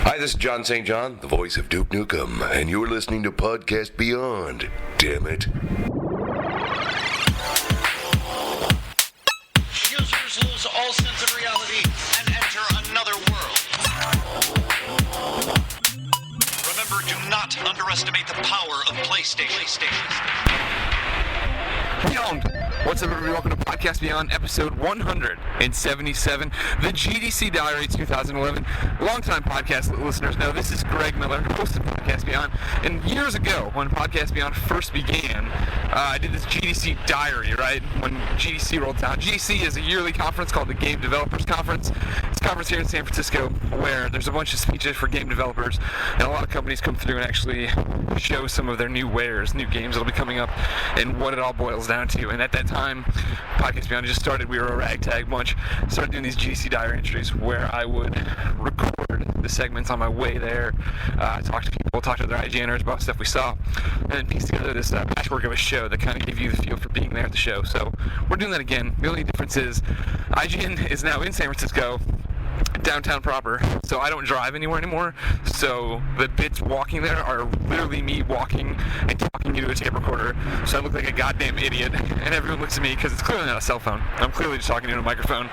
Hi, this is John St. John, the voice of Duke Nukem, and you're listening to Podcast Beyond. Damn it. Users lose all sense of reality and enter another world. Remember, do not underestimate the power of PlayStation. Beyond. What's up, everybody? Welcome to Podcast Beyond, episode 177, the GDC Diary 2011. Longtime podcast listeners know this is Greg Miller, host of Podcast Beyond. And years ago, when Podcast Beyond first began, I did this GDC Diary, right? When GDC rolled out. GDC is a yearly conference called the Game Developers Conference. It's a conference here in San Francisco where there's a bunch of speeches for game developers, and a lot of companies come through and actually show some of their new wares, new games that'll be coming up, and what it all boils down to. And at that time, Podcast Beyond just started. We were a ragtag bunch. Started doing these GDC Diary entries where I would record the segments on my way there, talk to people, talk to their IGNers about stuff we saw, and then piece together this patchwork of a show that kind of give you the feel for being there at the show. So we're doing that again. The only difference is IGN is now in San Francisco, downtown proper, so I don't drive anywhere anymore, so the bits walking there are literally me walking and talking into a tape recorder, so I look like a goddamn idiot, and everyone looks at me because it's clearly not a cell phone. I'm clearly just talking into a microphone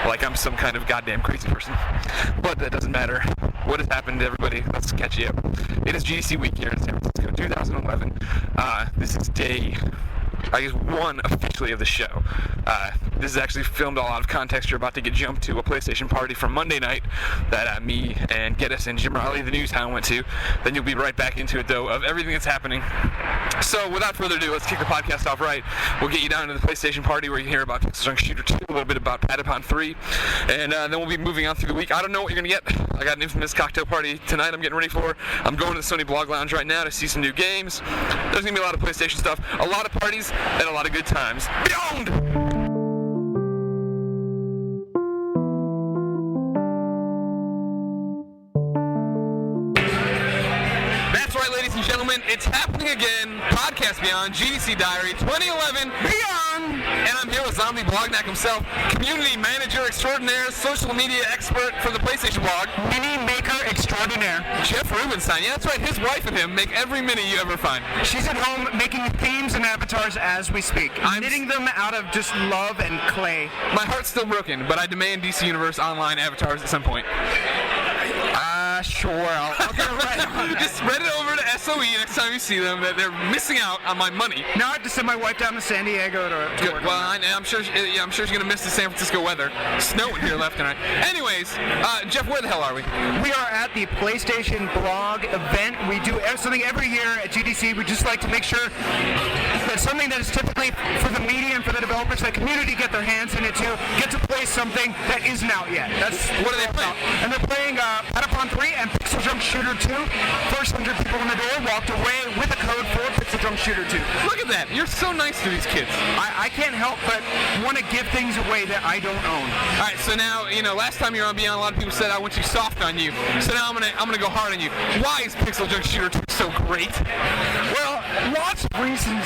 like I'm some kind of goddamn crazy person, but that doesn't matter. What has happened to everybody? Let's catch you up. It is GDC week here in San Francisco, 2011. This is day, I guess, one officially of the show. This is actually filmed all out of context. You're about to get jumped to a PlayStation party from Monday night that me and Geddes and Jim Riley, the news town, went to. Then you'll be right back into it, though, of everything that's happening. So without further ado, let's kick the podcast off right. We'll get you down to the PlayStation party where you can hear about Pixel Junk Shooter 2, a little bit about Patapon 3, and then we'll be moving on through the week. I don't know what you're going to get. I got an infamous cocktail party tonight I'm getting ready for. I'm going to the Sony Blog Lounge right now to see some new games. There's going to be a lot of PlayStation stuff, a lot of parties, and a lot of good times. Beyond! That's right, ladies and gentlemen, it's happening again. Podcast Beyond, GDC Diary 2011, Beyond! And I'm here with Zombie Blognack himself, community manager extraordinaire, social media expert for the PlayStation blog, Mini maker extraordinaire. Jeff Rubenstein. Yeah, that's right, his wife and him make every mini you ever find. She's at home making themes and avatars as we speak. I'm knitting them out of just love and clay. My heart's still broken, but I demand DC Universe online avatars at some point. Sure, I'll get right on that. Just spread it over to SOE next time you see them, that they're missing out on my money. Now I have to send my wife down to San Diego to work Well, on that. I'm sure she's going to miss the San Francisco weather. Snowing here left and right. Anyways, Jeff, where the hell are we? We are at the PlayStation blog event. We do something every year at GDC. We just like to make sure that something that is typically for the media and for the developers, the community get their hands in it too, get to play something that isn't out yet. That's What are they playing? And they're playing Patapon 3 and Pixel Junk Shooter 2. First 100 people in the door walked away with a code for Pixel Junk Shooter 2. Look at that. You're so nice to these kids. I can't help but want to give things away that I don't own. All right, so now, last time you were on Beyond, a lot of people said I went too soft on you. So now I'm gonna go hard on you. Why is Pixel Junk Shooter 2 so great? Well, lots of reasons.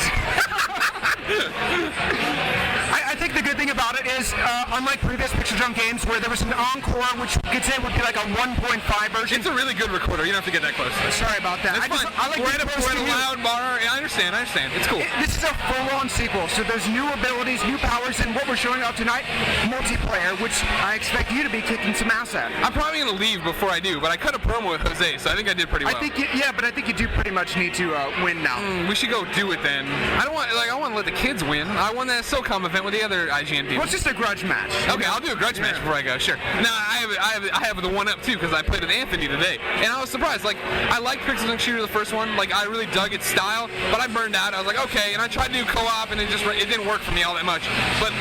I think the good thing about it is, unlike previous Pixel Junk games where there was an encore, which you could say would be like a 1.5 version. It's a really good recorder. You don't have to get that close. Sorry about that. That's fine. I like we're at a loud bar. Yeah, I understand. It's cool. This is a full-on sequel, so there's new abilities, new powers, and what we're showing off tonight, multiplayer, which I expect you to be kicking some ass at. I'm probably going to leave before I do, but I cut a promo with Jose, so I think I did pretty well. I think you do pretty much need to win now. We should go do it then. I want to let the kids win. I won that SOCOM event with the other IGN people. Well, it's just a grudge match. Okay, I'll do a grudge match before I go. Sure. Now I have the one up too because I played with Anthony today, and I was surprised. Like I liked Pixel Junk Shooter the first one. Like I really dug its style, but I burned out. I was like, okay, and I tried to do co-op, and it didn't work for me all that much. But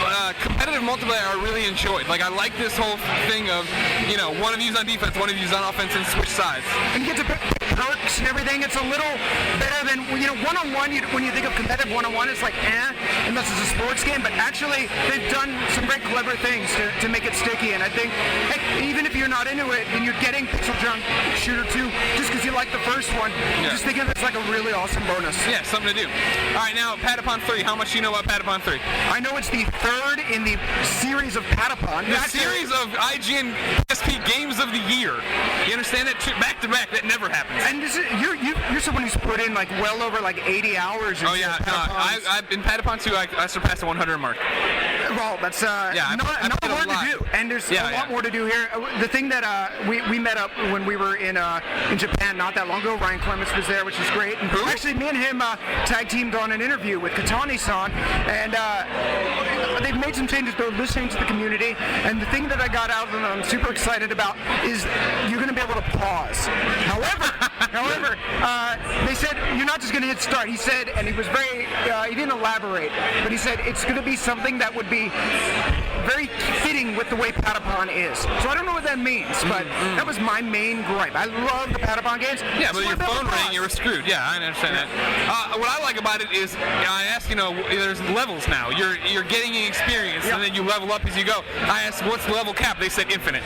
competitive multiplayer I really enjoyed. Like I like this whole thing of one of you's on defense, one of you's on offense, and switch sides. And you get to pick perks and everything. It's a little better than one-on-one. When you think of competitive one-on-one, it's like unless it's a sports game, but actually they've done some very clever things to make it sticky, and I think, heck, even if you're not into it and you're getting Pixel Junk Shooter 2 just because you like the first one, just think of it as like a really awesome bonus. Yeah, something to do. All right, now, Patapon 3, how much do you know about Patapon 3? I know it's the third in the series of Patapon. The series of IGN PSP Games of the Year. You understand that? Back to back, that never happens. And this is, you're someone who's put in like well over like 80 hours. Oh yeah, no, in Patapon 2, I surpassed the 100 mark. Well, that's not hard to do, and there's a lot more to do here. The thing that we met up when we were in Japan not that long ago. Ryan Clements was there, which is great. And actually, me and him tag teamed on an interview with Katani-san, and they've made some changes. They're listening to the community, and the thing that I got out of them I'm super excited about is you're going to be able to pause. However, they said you're not just going to hit start. He said, and he was very, he didn't elaborate, but he said it's going to be something that would be very fitting with the way Patapon is. So I don't know what that means, but that was my main gripe. I love the Patapon games. Yeah, but your phone rang, you were screwed. Yeah, I understand that. What I like about it is, I asked, there's levels now. You're getting an experience, and then you level up as you go. I asked, what's the level cap? They said infinite.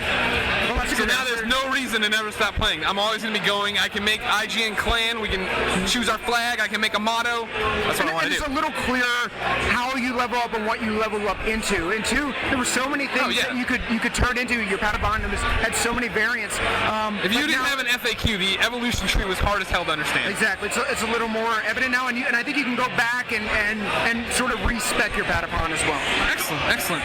Well, that's a So good now answer. there's no reason to never stop playing. I'm always going to be going. I can make IGN clan. We can choose our flag. I can make a motto. That's what I want to do. It's a little clearer how you level up and what you level up into. And two, there were so many things that you could turn into your Patapon, and this had so many variants. If you didn't have an FAQ, the evolution tree was hard as hell to understand. Exactly. It's a little more evident now, and I think you can go back and sort of respec your Patapon as well. Excellent.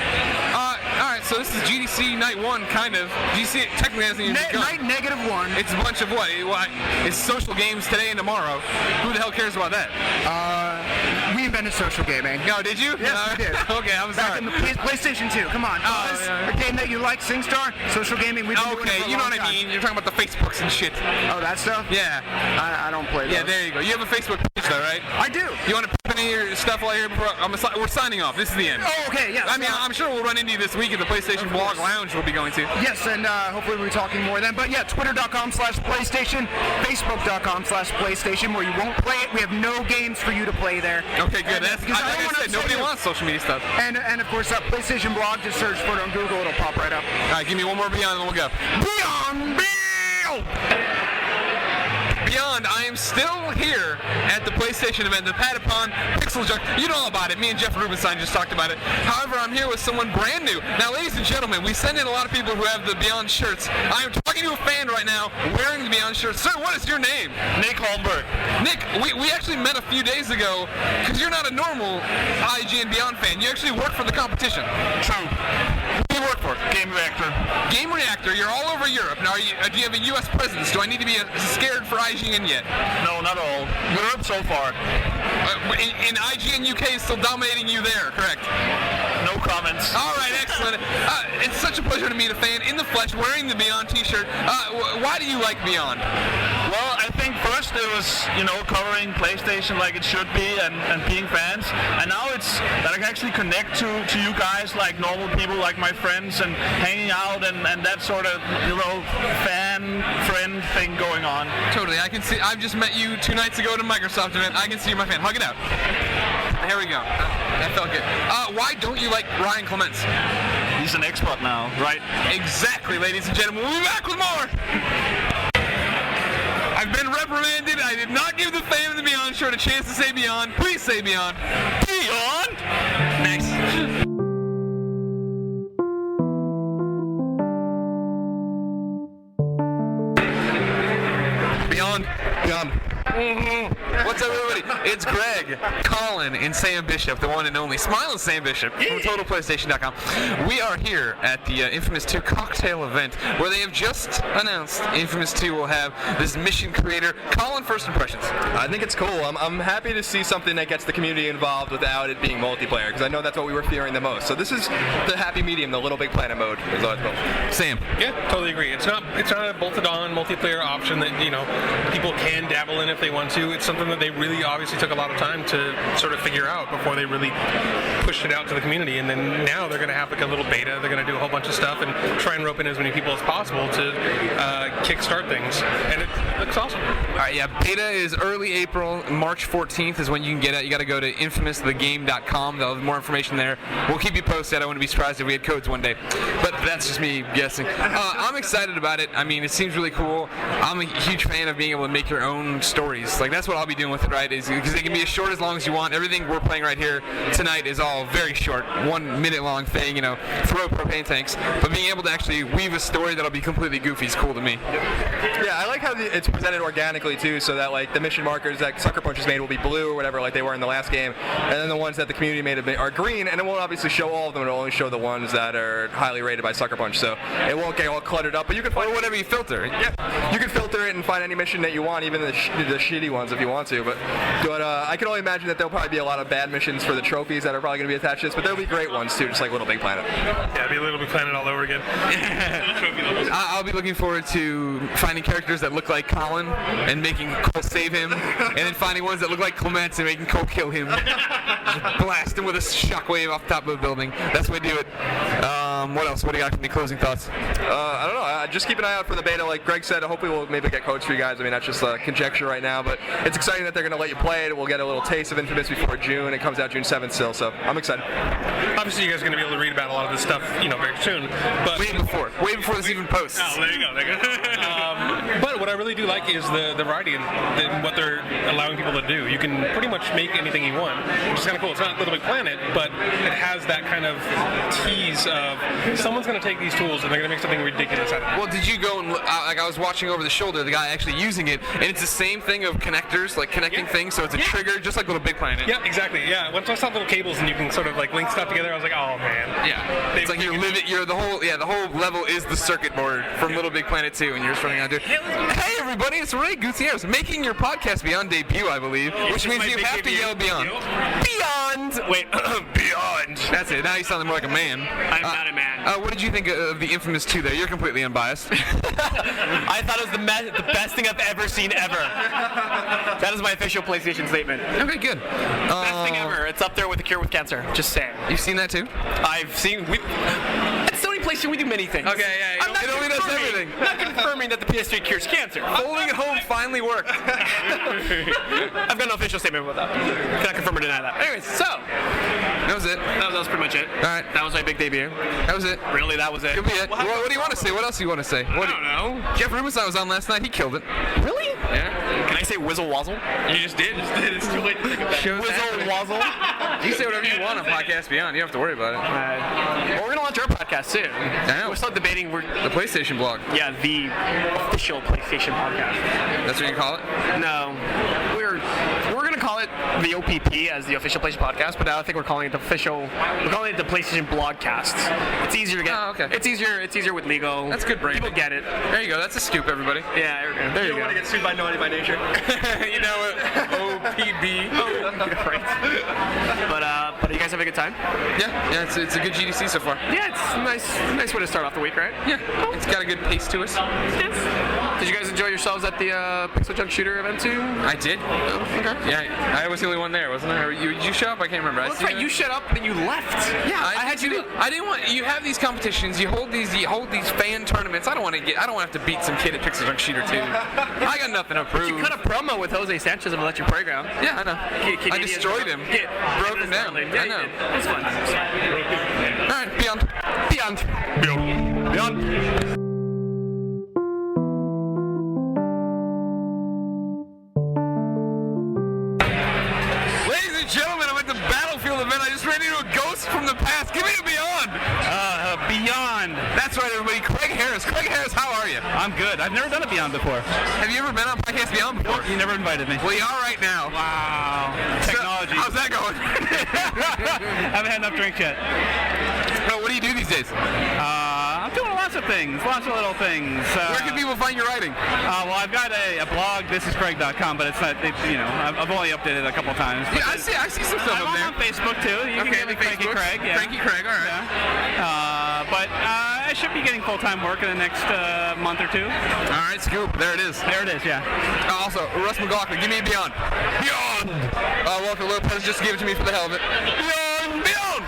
All right, so this is GDC Night 1, kind of. GDC technically hasn't even begun. Night -1. It's a bunch of what? It's social games today and tomorrow. Who the hell cares about that? We invented social gaming. No, did you? Yes, we did. Okay, I'm Back sorry. in the PlayStation 2. Come on. Buzz, a game that you like, SingStar, social gaming. We've been doing it Okay, for a you know long what I time. mean. You're talking about the Facebooks and shit. Oh, that stuff? Yeah. I don't play those. Yeah, there you go. You have a Facebook page, though, right? I do. You want to put any of your stuff while you're here before we're signing off. This is the end. Oh, okay, yes. I mean, I'm sure we'll run into you this week at the PlayStation Blog Lounge we'll be going to. Yes, and hopefully we'll be talking more then. But yeah, twitter.com/PlayStation, Facebook.com/PlayStation, where you won't play it. We have no games for you to play there. Okay, good. And, That's because like don't I wanna said, nobody upset you. wants social media stuff. And of course, PlayStation Blog, just search for it on Google, it'll pop right up. All right, give me one more Beyond, and then we'll go. Beyond Bill! Beyond, I am still here at the PlayStation event, the Patapon Pixel Junk. You know all about it. Me and Jeff Rubenstein just talked about it. However, I'm here with someone brand new. Now, ladies and gentlemen, we send in a lot of people who have the Beyond shirts. I am talking to a fan right now wearing the Beyond shirt. Sir, what is your name? Nick Holmberg. Nick, we actually met a few days ago because you're not a normal IGN Beyond fan. You actually work for the competition. True. Who do you work for? Game Reactor. Game Reactor, you're all over Europe. Now, do you have a U.S. presence? Do I need to be scared for IGN yet? No, not all. Europe so far. In IGN UK is still dominating you there, correct? No comments. All right, excellent. It's such a pleasure to meet a fan in the flesh wearing the Beyond t-shirt. Why do you like Beyond? Well, I think first it was, covering PlayStation like it should be and being fans. And now it's that I can actually connect to you guys like normal people, like my friends, and hanging out and that sort of, fan-friend thing going on. Totally. I can see. I've just met you 2 nights ago at a Microsoft event. I can see you're my fan. Hug it out. Here we go. That felt good. Why don't you like Ryan Clements? He's an expert now, right? Exactly, ladies and gentlemen. We'll be back with more. I've been reprimanded. I did not give the fan of the Beyond shirt a chance to say Beyond. Please say Beyond. Beyond! Thanks. Beyond. What's up, everybody? It's Greg, Colin, and Sam Bishop, the one and only Smiling Sam Bishop from TotalPlaystation.com. We are here at the Infamous 2 cocktail event where they have just announced Infamous 2 will have this mission creator. Colin, first impressions. I think it's cool. I'm happy to see something that gets the community involved without it being multiplayer, because I know that's what we were fearing the most. So this is the happy medium, the Little Big Planet mode is what it's called. Sam. Yeah, totally agree. It's not a bolted-on multiplayer option that people can dabble in if they want to. It's something that they really obviously actually took a lot of time to sort of figure out before they really pushed it out to the community. And then now they're going to have like a little beta. They're going to do a whole bunch of stuff and try and rope in as many people as possible to kickstart things. And it looks awesome. All right, yeah, beta is early April. March 14th is when you can get it. You got to go to infamousthegame.com. They'll have more information there. We'll keep you posted. I wouldn't be surprised if we had codes one day. But that's just me guessing. I'm excited about it. I mean, it seems really cool. I'm a huge fan of being able to make your own stories. Like, that's what I'll be doing with it, right? Is because they can be as short as long as you want. Everything we're playing right here tonight is all very short, 1 minute long thing, you know, throw propane tanks. But being able to actually weave a story that'll be completely goofy is cool to me. Yeah, I like how it's presented organically too, so that like the mission markers that Sucker Punch has made will be blue or whatever, like they were in the last game, and then the ones that the community made are green, and it won't obviously show all of them. It'll only show the ones that are highly rated by Sucker Punch, so it won't get all cluttered up. But you can find whatever you filter. Yeah, you can filter it and find any mission that you want, even the shitty ones if you want to. But I can only imagine that there'll probably be a lot of bad missions for the trophies that are probably going to be attached to this, but there'll be great ones too, just like Little Big Planet. Yeah, it'll be Little Big Planet all over again. I'll be looking forward to finding characters that look like Colin and making Cole save him, and then finding ones that look like Clements and making Cole kill him. Just blast him with a shockwave off the top of a building. That's the way to do it. What else? What do you got for me? Closing thoughts? I don't know. Just keep an eye out for the beta. Like Greg said, hopefully we'll maybe get codes for you guys. I mean, that's just conjecture right now, but it's exciting that they're going to let you play it. We'll get a little taste of Infamous before June. It comes out June 7th still, so I'm excited. Obviously, you guys are going to be able to read about a lot of this stuff, you know, very soon. But way before this even posts. Oh, there you go. But what I really do like is the variety and what they're allowing people to do. You can pretty much make anything you want, which is kind of cool. It's not Little Big Planet, but it has that kind of tease of someone's going to take these tools and they're going to make something ridiculous out of it. Well, did you go and like I was watching over the shoulder, the guy actually using it, and it's the same thing of connectors, like connecting things, so it's a trigger, just like Little Big Planet. Yeah, exactly. Yeah, once I saw little cables and you can sort of like link stuff together, I was like, oh man. Yeah, it's like the whole level is the circuit board from Little Big Planet 2, and you're just running out there. Hey everybody, it's Ray Gutierrez making your podcast Beyond debut, I believe, which means you have to yell Beyond. Beyond. Wait, Beyond. That's it. Now you sound more like a man. I'm not a man. What did you think of the Infamous 2 there? You're completely unbiased. I thought it was the best thing I've ever seen ever. That is my official PlayStation statement. Okay, good. Best thing ever. It's up there with The Cure with Cancer. Just saying. You've seen that too? I've seen. At Sony PlayStation, we do many things. Okay, yeah. I'm not it only does everything. Not confirming that the PS3 cures cancer. Folding at home finally worked. I've got no official statement about that. Cannot confirm or deny that. Anyways, so. That was it. That was pretty much it. All right. That was my big debut. That was it. Really, that was it. Could be it. What do you want to say? What else do you want to say? I don't know. Jeff Rubenstein was on last night. He killed it. Really? Yeah. Can I say Whizzle Wazzle? You just did. It's too late to think of that. Whizzle Wazzle. You say whatever you want on Podcast Beyond. You don't have to worry about it. Well, we're going to launch our podcast soon. I know. We're still debating. The PlayStation blog. Yeah, the official PlayStation podcast. That's what you call it? No. We're going to call it the OPP as the official PlayStation podcast, but now I think we're calling it the PlayStation Blogcast. It's easier to get. Oh, okay. It's easier with legal. That's good branding. People get it. There you go. That's a scoop, everybody. Yeah, there you go. You don't want to get sued by Naughty by Nature. You know what? OPB. Right. But you guys have a good time? Yeah, it's a good GDC so far. Yeah, it's nice way to start off the week, right? Yeah, it's got a good pace to us. Yes. Did you guys enjoy yourselves at the Pixel Junk Shooter event too? I did. Oh, okay. Yeah, I was the only one there, wasn't I? Or did you show up? I can't remember. Well, that's right. You shut up and then you left. Yeah, I didn't want. You have these competitions. You hold these fan tournaments. I don't want to have to beat some kid at Pixel Junk Shooter 2. I got nothing to prove. You cut a promo with Jose Sanchez of Electric Playground. Yeah, I know. I destroyed him. Broke him down. Yeah, I know. It's fun. All right, Beyond. Ladies and gentlemen, I'm at the Battlefield event. I just ran into a ghost from the past. Give me a Beyond. Beyond. That's right, everybody. Craig Harris. Craig Harris, how are you? I'm good. I've never done a Beyond before. Have you ever been on Podcast Beyond before? Nope, you never invited me. Well, you are right now. Wow. Technology. How's that going? Haven't had enough drinks yet. What do you do these days? I'm doing lots of things, lots of little things. Where can people find your writing? Well, I've got a blog, thisiscraig.com, but it's not, I've only updated it a couple times. Yeah, I see some stuff up there. I'm on Facebook too. You can get me Cranky Craig. Yeah. Cranky Craig, all right. Yeah. But I should be getting full-time work in the next month or two. All right, scoop. There it is. There it is, yeah. Also, Russ McLaughlin, give me a Beyond. Beyond! Walter Lopez just gave it to me for the hell of it. Beyond! Beyond!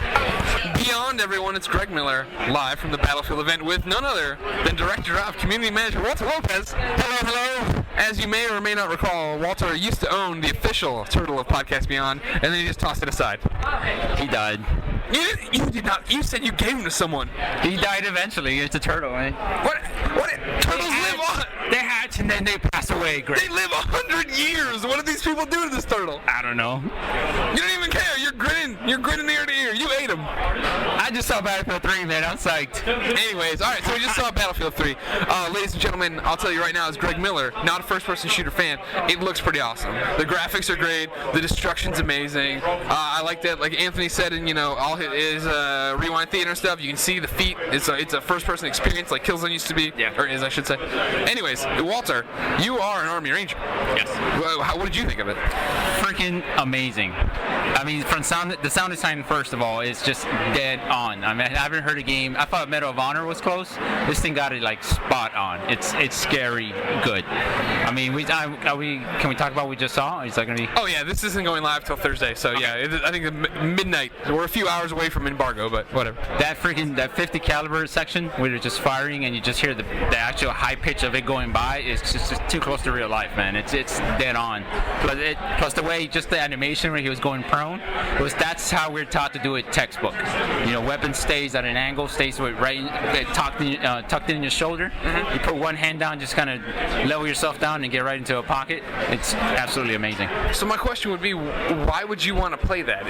Beyond, everyone, it's Greg Miller, live from the Battlefield event with none other than Director of Community Manager Walter Lopez. Hello, hello! As you may or may not recall, Walter used to own the official turtle of Podcast Beyond, and then he just tossed it aside. He died. You did not. You said you gave him to someone. He died eventually. It's a turtle, right? What? Turtles live on. They hatch and then they pass away, Greg. They live 100 years. What did these people do to this turtle? I don't know. You don't even care. You're grinning ear to ear. You ate him. I just saw Battlefield 3, man. I'm psyched. Anyways, all right. So we just saw Battlefield 3. Ladies and gentlemen, I'll tell you right now, as Greg Miller, not a first-person shooter fan, it looks pretty awesome. The graphics are great. The destruction's amazing. I like that. Like Anthony said, in all his Rewind Theater stuff, you can see the feet. It's a first-person experience like Killzone used to be, or is, I should say. Anyways, Walter, you are an Army Ranger. Yes. What did you think of it? Freaking amazing. I mean, the sound design, first of all, is just dead on. I mean, I haven't heard a game. I thought Medal of Honor was close. This thing got it like spot on. It's scary good. I mean, can we talk about what we just saw? Is that gonna be? Oh yeah, this isn't going live till Thursday. So yeah, I think midnight. We're a few hours away from embargo, but whatever. That 50 caliber section where they're just firing and you just hear the actual high pitch of it going by is just too close to real life, man. It's dead on. Plus the way just the animation where he was going prone that's how we're taught to do it textbook. Weapon stays at an angle, stays right tucked in your shoulder. Mm-hmm. You put one hand down, just kind of level yourself down and get right into a pocket. It's absolutely amazing. So my question would be, why would you want to play that?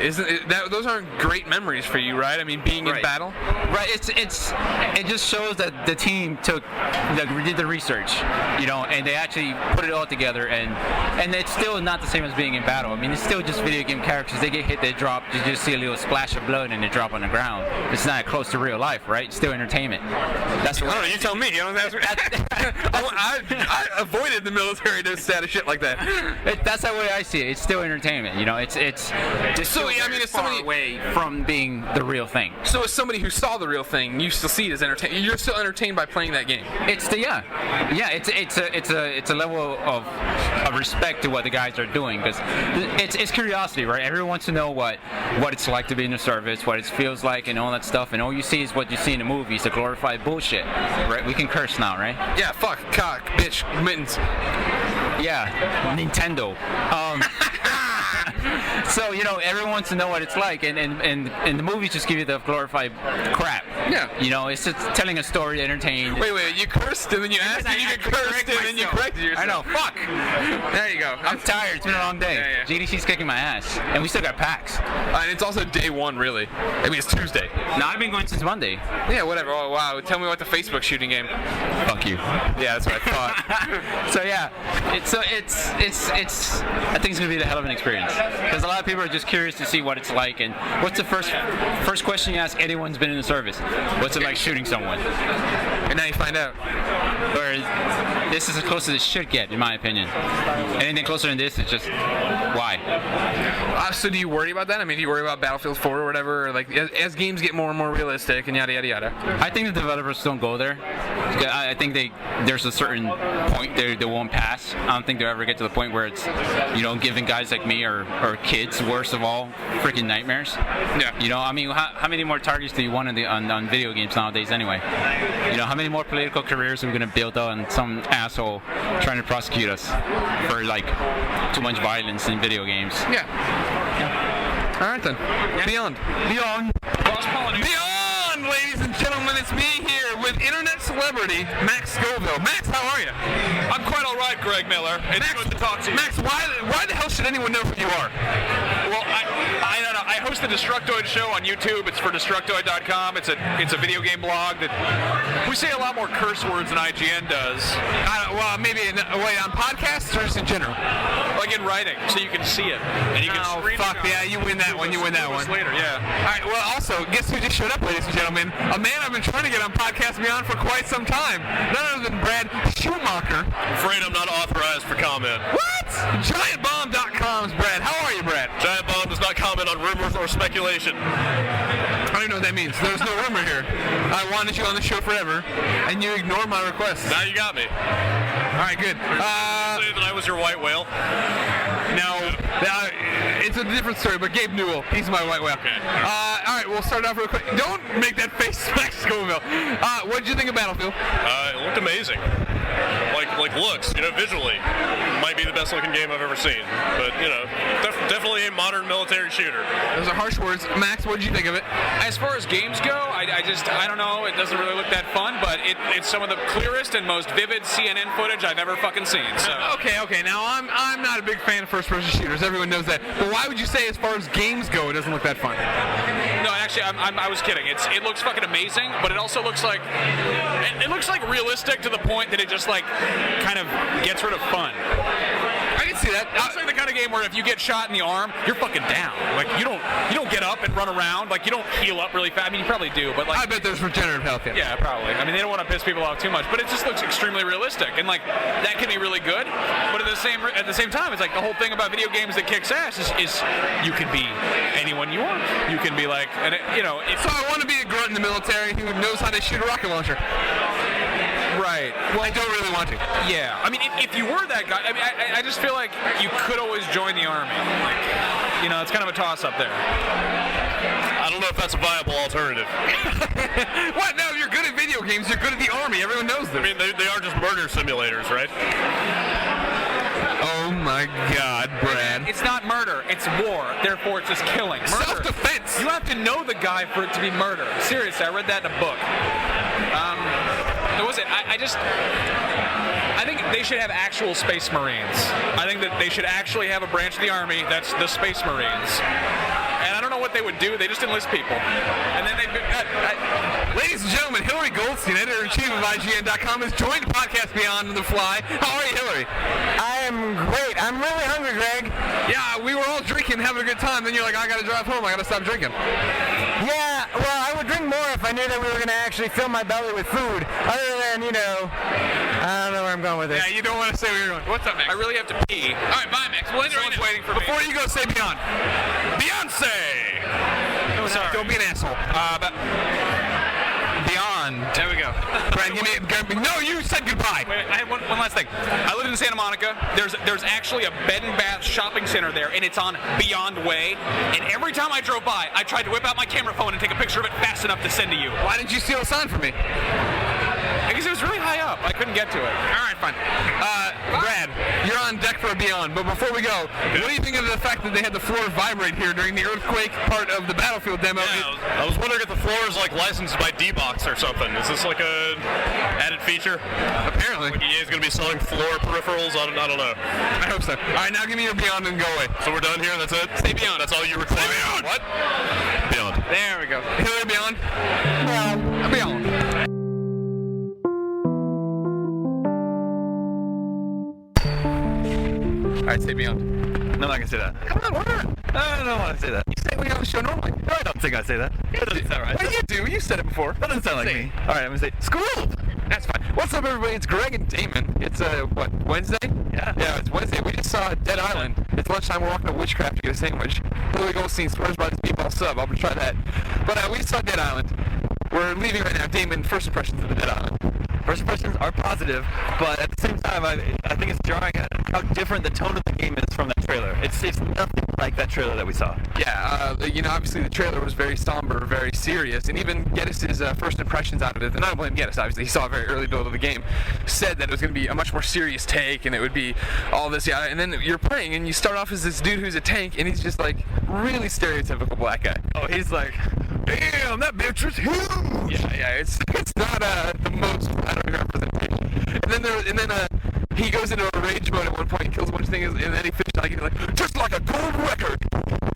Those aren't great memories for you, right? I mean, being in battle. Right. It just shows that the team did the research, and they actually put it all together, and it's still not the same as being in battle. I mean, it's still just video game characters. They get hit, they drop. You just see a little splash of blood, and they drop on the ground. It's not close to real life, right? It's still entertainment. That's what. I don't know. You tell me. I avoided the military to status shit like that. That's the way I see it. It's still entertainment. It's so it's far away from being the real thing. So as somebody who saw the real thing, you still see it as entertainment. You're still entertained by playing that game. It's a level of respect to what the guys are doing, because it's curiosity, right? Everyone wants to know what it's like to be in the service, what it feels like, and all that stuff. And all you see is what you see in the movies, the glorified bullshit, right? We can curse now, right? Yeah, fuck, cock, bitch, mittens. Yeah, Nintendo. So everyone wants to know what it's like, and the movies just give you the glorified crap. Yeah. It's just telling a story, entertained. Wait, you cursed and then you asked if you could curse and then you corrected yourself. I know. Fuck. There you go. I'm tired. It's been a long day. Yeah. GDC's kicking my ass, and we still got PAX. And it's also day one, really. I mean, it's Tuesday. No, I've been going since Monday. Yeah, whatever. Oh wow. Tell me about the Facebook shooting game. Fuck you. Yeah, that's what I thought. So yeah, it's I think it's gonna be a hell of an experience, because a lot of people are just curious to see what it's like. And what's the first question you ask anyone who's been in the service? What's it like shooting someone? And now you find out. Or this is as close as it should get, in my opinion. Anything closer than this is just why. So do you worry about that? I mean, do you worry about Battlefield 4 or whatever? Like as games get more and more realistic and yada yada yada. I think the developers don't go there. I think there's a certain point they won't pass. I don't think they'll ever get to the point where it's giving guys like me or kids, worst of all, freaking nightmares. Yeah. I mean, how many more targets do you want on video games nowadays anyway? How many more political careers are we going to build on some asshole trying to prosecute us for like too much violence in video games? Yeah. All right then. Yeah. Beyond, ladies and gentlemen, it's me here with internet celebrity Max Scoville. Max, how are you? I'm quite all right, Greg Miller. It's good to talk to you. Max, why the hell should anyone know who you are? Well, I host the Destructoid show on YouTube. It's for Destructoid.com. It's a video game blog that we say a lot more curse words than IGN does. Maybe on podcasts or just in general? Like in writing, so you can see it. And you can screen fuck, it. Yeah, you win that one. You win that one. Later, yeah. All right, well, also, guess who just showed up, ladies and gentlemen? A man I've been trying to get on Podcast Beyond for quite some time. None other than Brad Schumacher. I'm afraid I'm not authorized for comment. What? GiantBomb.com's Brad. How are you, Brad? Giant Bomb does not comment comment on rumors or speculation. I don't even know what that means. There's no rumor here. I wanted you on the show forever, and you ignored my request. Now you got me. All right, good. Say that I was your white whale. No, it's a different story, but Gabe Newell, he's my white whale. Okay. All right, we'll start off real quick. Don't make that face, Max Scoville. What did you think of Battlefield? It looked amazing. Like looks, visually, might be the best looking game I've ever seen. But definitely a modern military shooter. Those are harsh words. Max, what did you think of it? As far as games go, I don't know. It doesn't really look that fun, but it's some of the clearest and most vivid CNN footage I've ever fucking seen. So. Okay. Now I'm not a big fan of first-person shooters. Everyone knows that. But why would you say, as far as games go, it doesn't look that fun? No, actually, I was kidding. It looks fucking amazing, but it also looks like it looks like realistic to the point that it just like kind of gets rid of fun. I can see that. It's like the kind of game where if you get shot in the arm, you're fucking down. Like you don't get up and run around. Like you don't heal up really fast. I mean, you probably do, but like I bet there's regenerative health. Yeah, probably. I mean, they don't want to piss people off too much, but it just looks extremely realistic, and like that can be really good. But at the same time, it's like the whole thing about video games that kicks ass is you can be anyone you want. You can be like, and so I want to be a grunt in the military who knows how to shoot a rocket launcher. Right. Well, I don't really want to. Yeah. I mean, if you were that guy, I mean, I just feel like you could always join the army. Like, it's kind of a toss-up there. I don't know if that's a viable alternative. What? No, if you're good at video games, you're good at the army. Everyone knows this. I mean, they are just murder simulators, right? Oh my God, Brad. It's not murder. It's war. Therefore, it's just killing. Murder. Self-defense. You have to know the guy for it to be murder. Seriously, I read that in a book. What was it? I think they should have actual Space Marines. I think that they should actually have a branch of the Army that's the Space Marines. And I don't know what they would do. They just enlist people. And then ladies and gentlemen, Hillary Goldstein, editor-in-chief of IGN.com, has joined Podcast Beyond on the fly. How are you, Hillary? I am great. I'm really hungry, Greg. Yeah, we were all drinking, having a good time. Then you're like, I gotta drive home. I gotta stop drinking. Yeah, well, I would drink more if I knew that we were going to actually fill my belly with food. Other than, I don't know where I'm going with this. Yeah, you don't want to say where you're going. What's up, Max? I really have to pee. All right, bye, Max. Well, someone's waiting for me. Before you go, say Beyond. Beyonce! No, sorry. Don't be an asshole. Beyond. There we go. Brad, no, you said goodbye. Wait, I have one last thing. I live in Santa Monica. There's actually a bed and bath shopping center there, and it's on Beyond Way. And every time I drove by, I tried to whip out my camera phone and take a picture of it fast enough to send to you. Why didn't you steal a sign from me? Because it was really high up. I couldn't get to it. All right, fine. Brad, you're on deck for Beyond, but before we go, what do you think of the fact that they had the floor vibrate here during the earthquake part of the Battlefield demo? Yeah, I was wondering if the floor is like licensed by D-Box or something. Is this like a added feature? Apparently. Like EA is going to be selling floor peripherals? I don't know. I hope so. All right, now give me your Beyond and go away. So we're done here? That's it? Stay Beyond. That's all you were saying? Beyond! What? Beyond. There we go. Hillary, Beyond? Beyond. All right, say Beyond. No, I'm not gonna say that. Come on, why not? I don't want to say that. You say we on the show normally. No, I don't think I say that. That doesn't sound right. Well, you do. You said it before. That doesn't sound like me. All right, I'm gonna say school. That's fine. What's up, everybody? It's Greg and Damon. It's Wednesday? Yeah, it's Wednesday. We just saw Dead Island. It's lunchtime. We're walking to Witchcraft to get a sandwich. Hillary Goldstein swears by this meatball sub. I'm gonna try that. But we saw Dead Island. We're leaving right now. Damon, first impressions of the Dead Island. First impressions are positive, but at the same time, I think it's drawing how different the tone of the game is from that trailer. It's nothing like that trailer that we saw. Yeah, obviously the trailer was very somber, very serious, and even Geddes' first impressions out of it, and I don't blame Geddes, obviously, he saw a very early build of the game, said that it was going to be a much more serious take, and it would be all this, yeah, and then you're playing, and you start off as this dude who's a tank, and he's just like, really stereotypical black guy. Oh, he's like, damn, that bitch was huge! Yeah, it's not the most flattering representation. And then he goes into a rage mode at one point, kills a bunch of things, and then he finishes like just like a gold record.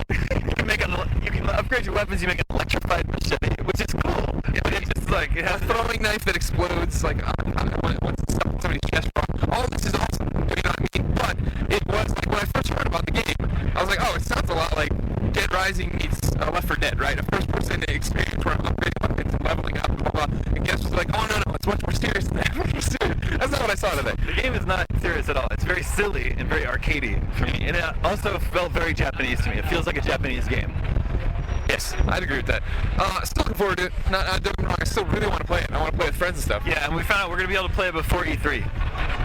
You can upgrade your weapons. You make an electrified machete, which is cool. Yeah, but it's just like it has a throwing knife that explodes. Like once it's stuck in somebody's chest. All this is awesome. You know what I mean? But it was like when I first heard about the game, I was like, oh, it sounds a lot like Dead Rising meets Left 4 Dead, right? A first-person experience where I'm upgrading weapons and leveling up, and blah blah. And Geddes was like, oh no, it's much more serious than that. That's not what I saw today. The game is not serious at all. It's very silly and very arcadey for me, and it also felt very Japanese to me. It feels like a Japanese game. Yes, I'd agree with that. Still looking forward to it. Don't get me wrong, I still really want to play it. I want to play with friends and stuff. Yeah, and we found out we're going to be able to play it before E3.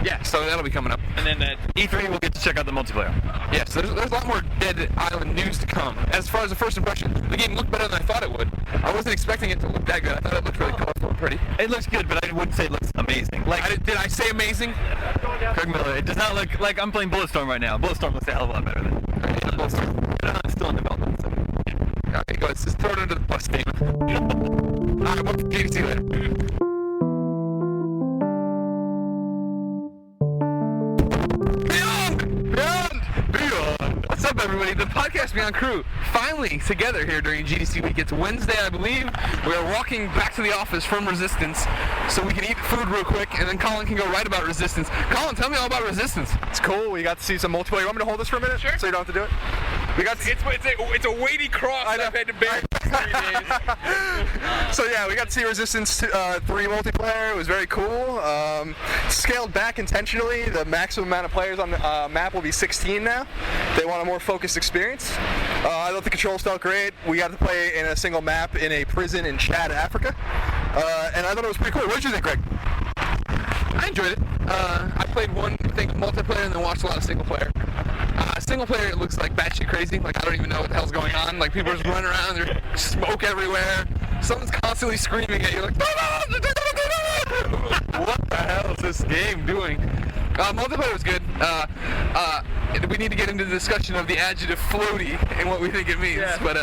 Yeah, so that'll be coming up. And then at E3, we'll get to check out the multiplayer. Yeah, so there's a lot more Dead Island news to come. As far as the first impression, the game looked better than I thought it would. I wasn't expecting it to look that good. I thought it looked really colorful and pretty. It looks good, but I wouldn't say it looks amazing. Did I say amazing? Craig Miller, it does not look like I'm playing Bulletstorm right now. Bulletstorm looks a hell of a lot better than Bulletstorm. It's still in development. So. Okay, go. Let's just throw it under the bus statement. Alright, we'll see you later. Beyond! What's up, everybody? The Podcast Beyond crew finally together here during GDC week. It's Wednesday, I believe. We are walking back to the office from Resistance so we can eat food real quick, and then Colin can go write about Resistance. Colin, tell me all about Resistance. It's cool. We got to see some multiplayer. You want me to hold this for a minute? Sure. So you don't have to do it? We got it's a weighty cross I've had to bear for 3 days. So yeah, we got to see Resistance 3 multiplayer. It was very cool. Scaled back intentionally. The maximum amount of players on the map will be 16 now. They want a more focused experience. I thought the controls felt great. We got to play in a single map in a prison in Chad, Africa. And I thought it was pretty cool. What did you think, Greg? I enjoyed it. I played one thing multiplayer and then watched a lot of single player. Single player, it looks like batshit crazy. Like, I don't even know what the hell's going on. Like, people are just running around, there's smoke everywhere. Someone's constantly screaming at you, like, what the hell is this game doing? Multiplayer was good. We need to get into the discussion of the adjective floaty and what we think it means. Yeah. But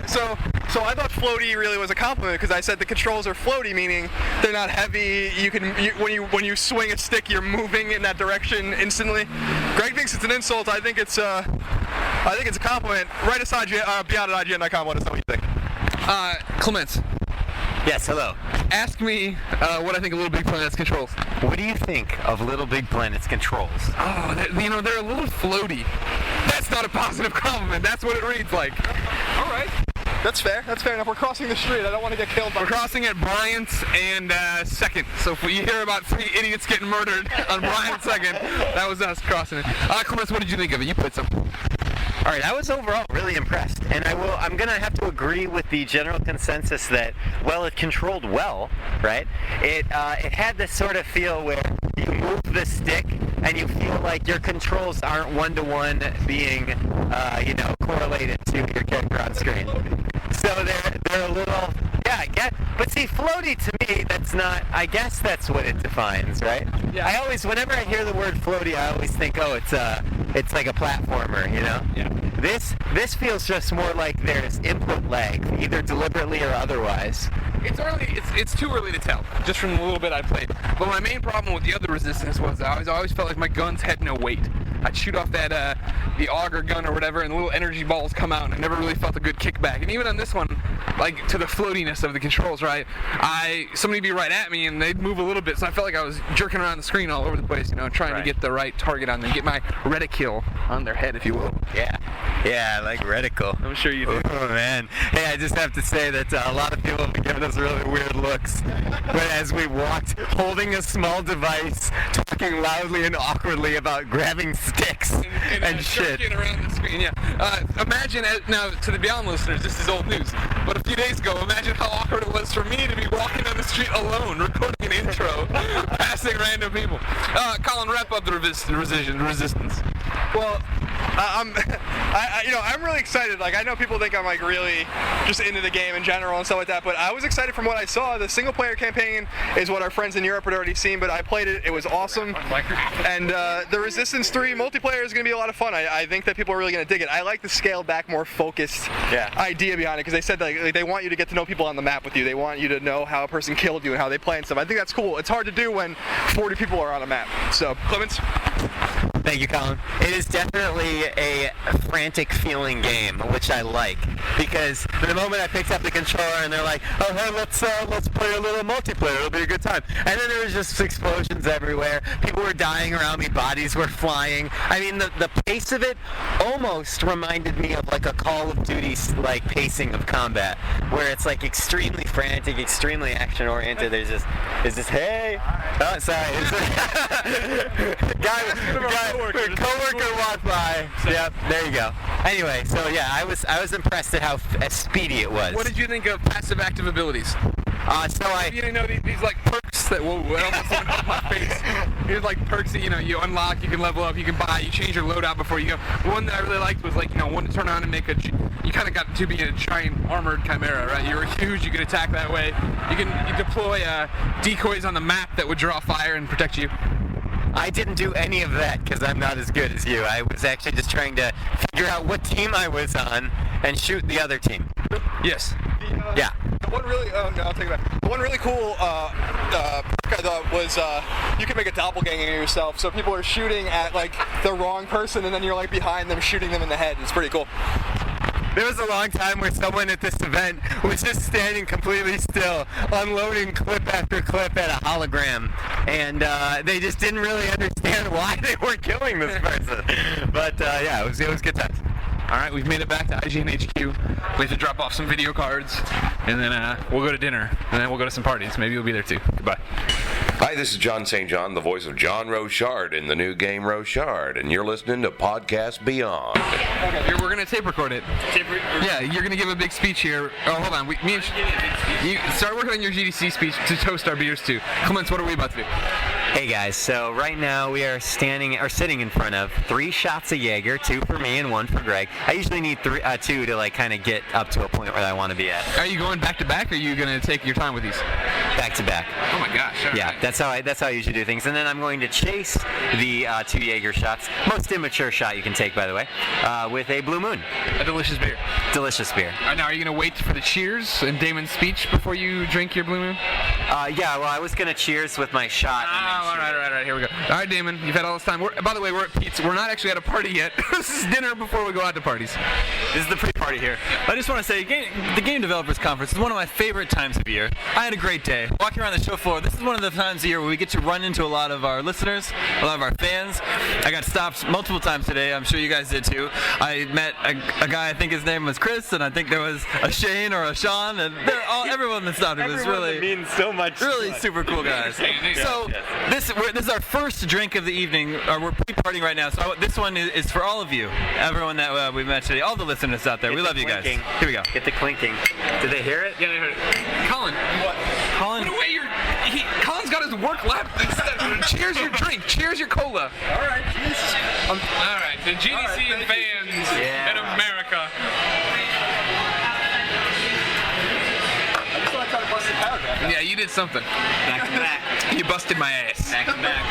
So I thought floaty really was a compliment because I said the controls are floaty, meaning they're not heavy. When you swing a stick, you're moving in that direction instantly. Greg thinks it's an insult. I think it's a compliment. Right aside beyond at IGN.com. What is that? What you think? Clements. Yes, hello. Ask me what I think of Little Big Planet's controls. What do you think of Little Big Planet's controls? Oh, they're a little floaty. That's not a positive compliment. That's what it reads like. All right. That's fair. That's fair enough. We're crossing the street. I don't want to get killed. We're crossing at Bryant and 2nd. So if you hear about 3 idiots getting murdered on Bryant 2nd, that was us crossing it. Clements, what did you think of it? You played some. All right, I was overall really impressed, and I'm gonna have to agree with the general consensus that, well, it controlled well, right? It had this sort of feel where you move the stick and you feel like your controls aren't one-to-one being, correlated to your character on screen. So they're a little, yeah, I get. But see, floaty to me, that's not. I guess that's what it defines, right? Yeah. Whenever I hear the word floaty, I always think, oh, it's like a platformer, you know? Yeah. This feels just more like there's input lag, either deliberately or otherwise. It's early. It's too early to tell, just from the little bit I played. But my main problem with the other Resistance was I always felt like my guns had no weight. I'd shoot off that the auger gun or whatever, and the little energy balls come out, and I never really felt a good kickback. And even on this one, like to the floatiness of the controls, right? Somebody'd be right at me, and they'd move a little bit, so I felt like I was jerking around the screen all over the place, trying to get the right target on them, get my reticle on their head, if you will. Yeah, I like reticle. I'm sure you do. Oh man, hey, I just have to say that a lot of people have been giving us really weird looks. But as we walked, holding a small device, talking loudly and awkwardly about grabbing sticks and shit. Around the screen, yeah. Imagine, now to the Beyond listeners, this is old news, but a few days ago, imagine how awkward it was for me to be walking down the street alone, recording an intro, passing random people. Colin, wrap up the Resistance. Well, I'm really excited. Like, I know people think I'm like really just into the game in general and stuff like that, but I was excited from what I saw. The single player campaign is what our friends in Europe had already seen, but I played it. It was awesome. And the Resistance 3 multiplayer is going to be a lot of fun. I think that people are really going to dig it. I like the scaled back, more focused idea behind it, because they said that they want you to get to know people on the map with you. They want you to know how a person killed you and how they play and stuff. I think that's cool. It's hard to do when 40 people are on a map. So, Clements? Thank you, Colin. It is definitely a frantic feeling game, which I like, because the moment I picked up the controller and they're like, oh hey, let's play a little multiplayer, it'll be a good time. And then there was just explosions everywhere. People were dying around me, bodies were flying. I mean, the pace of it almost reminded me of like a Call of Duty like pacing of combat, where it's like extremely frantic, extremely action oriented. There's just hey, oh sorry, guy coworker walked by. Yep, there you go. Anyway, so yeah, I was impressed at how speedy it was. What did you think of passive active abilities? You know these like perks that whoa, I almost went off my face. There's like perks that you unlock, you can level up, you can buy, you change your loadout before you go. One that I really liked was like one to turn on and make you kind of got to be a giant armored chimera, right? You were huge, you could attack that way. You deploy decoys on the map that would draw fire and protect you. I didn't do any of that because I'm not as good as you. I was actually just trying to figure out what team I was on and shoot the other team. Yes. Yeah. One really, I'll take it back. One really cool perk I thought was you can make a doppelganger yourself. So people are shooting at like the wrong person, and then you're like behind them, shooting them in the head. It's pretty cool. There was a long time where someone at this event was just standing completely still, unloading clip after clip at a hologram, and they just didn't really understand why they were killing this person. But yeah, it was good times. All right, we've made it back to IGN HQ. We have to drop off some video cards, and then we'll go to dinner, and then we'll go to some parties. Maybe you'll be there too. Goodbye. Hi, this is John St. John, the voice of John Rochard in the new game Rochard, and you're listening to Podcast Beyond. Okay, we're going to tape record it. Yeah, you're going to give a big speech here. Oh, hold on. You start working on your GDC speech to toast our beers too. Clements, what are we about to do? Hey guys, so right now we are sitting in front of 3 shots of Jaeger, 2 for me and 1 for Greg. I usually need 2 to like kind of get up to a point where I want to be at. Are you going back to back, or are you going to take your time with these? Back to back. Oh my gosh. Yeah, right. that's how I usually do things. And then I'm going to chase the 2 Jaeger shots, most immature shot you can take, by the way, with a Blue Moon. A delicious beer. Delicious beer. Now, are you going to wait for the cheers and Damon's speech before you drink your Blue Moon? Yeah, well, I was going to cheers with my shot. All right, here we go. All right, Damon, you've had all this time. By the way, we're at Pete's. We're not actually at a party yet. This is dinner before we go out to parties. This is the pre-party here. I just want to say, the Game Developers Conference is one of my favorite times of year. I had a great day. Walking around the show floor, this is one of the times of year where we get to run into a lot of our listeners, a lot of our fans. I got stopped multiple times today. I'm sure you guys did too. I met a guy, I think his name was Chris, and I think there was a Shane or a Sean, and everyone that stopped. It was really means so much. Really super cool guys. So this is our first drink of the evening. We're pre-partying right now, so this one is for all of you, everyone that we met today, all the listeners out there. We love you guys. Here we go. Get the clinking. Did they hear it? Yeah, they heard it. Colin. What? Colin. Put away Colin's got his work laptop. Cheers your drink. Cheers your cola. All right, Jesus. All right, the GDC and fans in America. I just thought I kind of busted paragraph. Yeah, you did something. Back to back. You busted my ass. Back to back.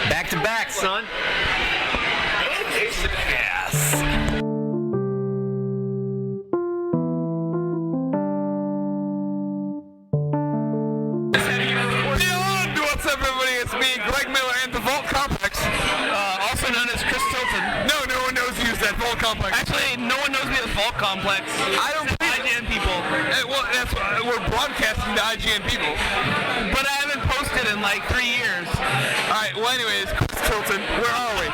Back to back, son. Yes. What's up, everybody? It's me, Greg Miller, and the Vault Complex, also known as Chris Tilton. No one knows you as that Vault Complex. Actually, no one knows me as Vault Complex. I don't believe IGN people. Well, that's we're broadcasting to IGN people. But I haven't posted in like 3 years. All right. Well, anyways, Chris Tilton, where are we?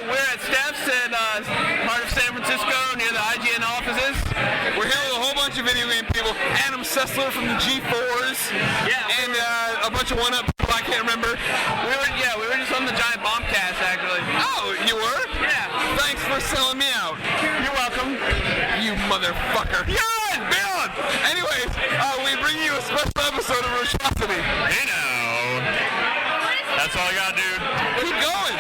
We're at Steph's in part of San Francisco near the IGN offices. We're here with a whole bunch of video game people. Adam Sessler from the G4s. Yeah. And a bunch of one-up people I can't remember. We were just on the Giant Bombcast actually. Oh, you were? Yeah. Thanks for selling me out. You're welcome. You motherfucker. Beyond! Anyways, we bring you a special episode of Roshassity. Hey now. That's all I got, dude. Keep going.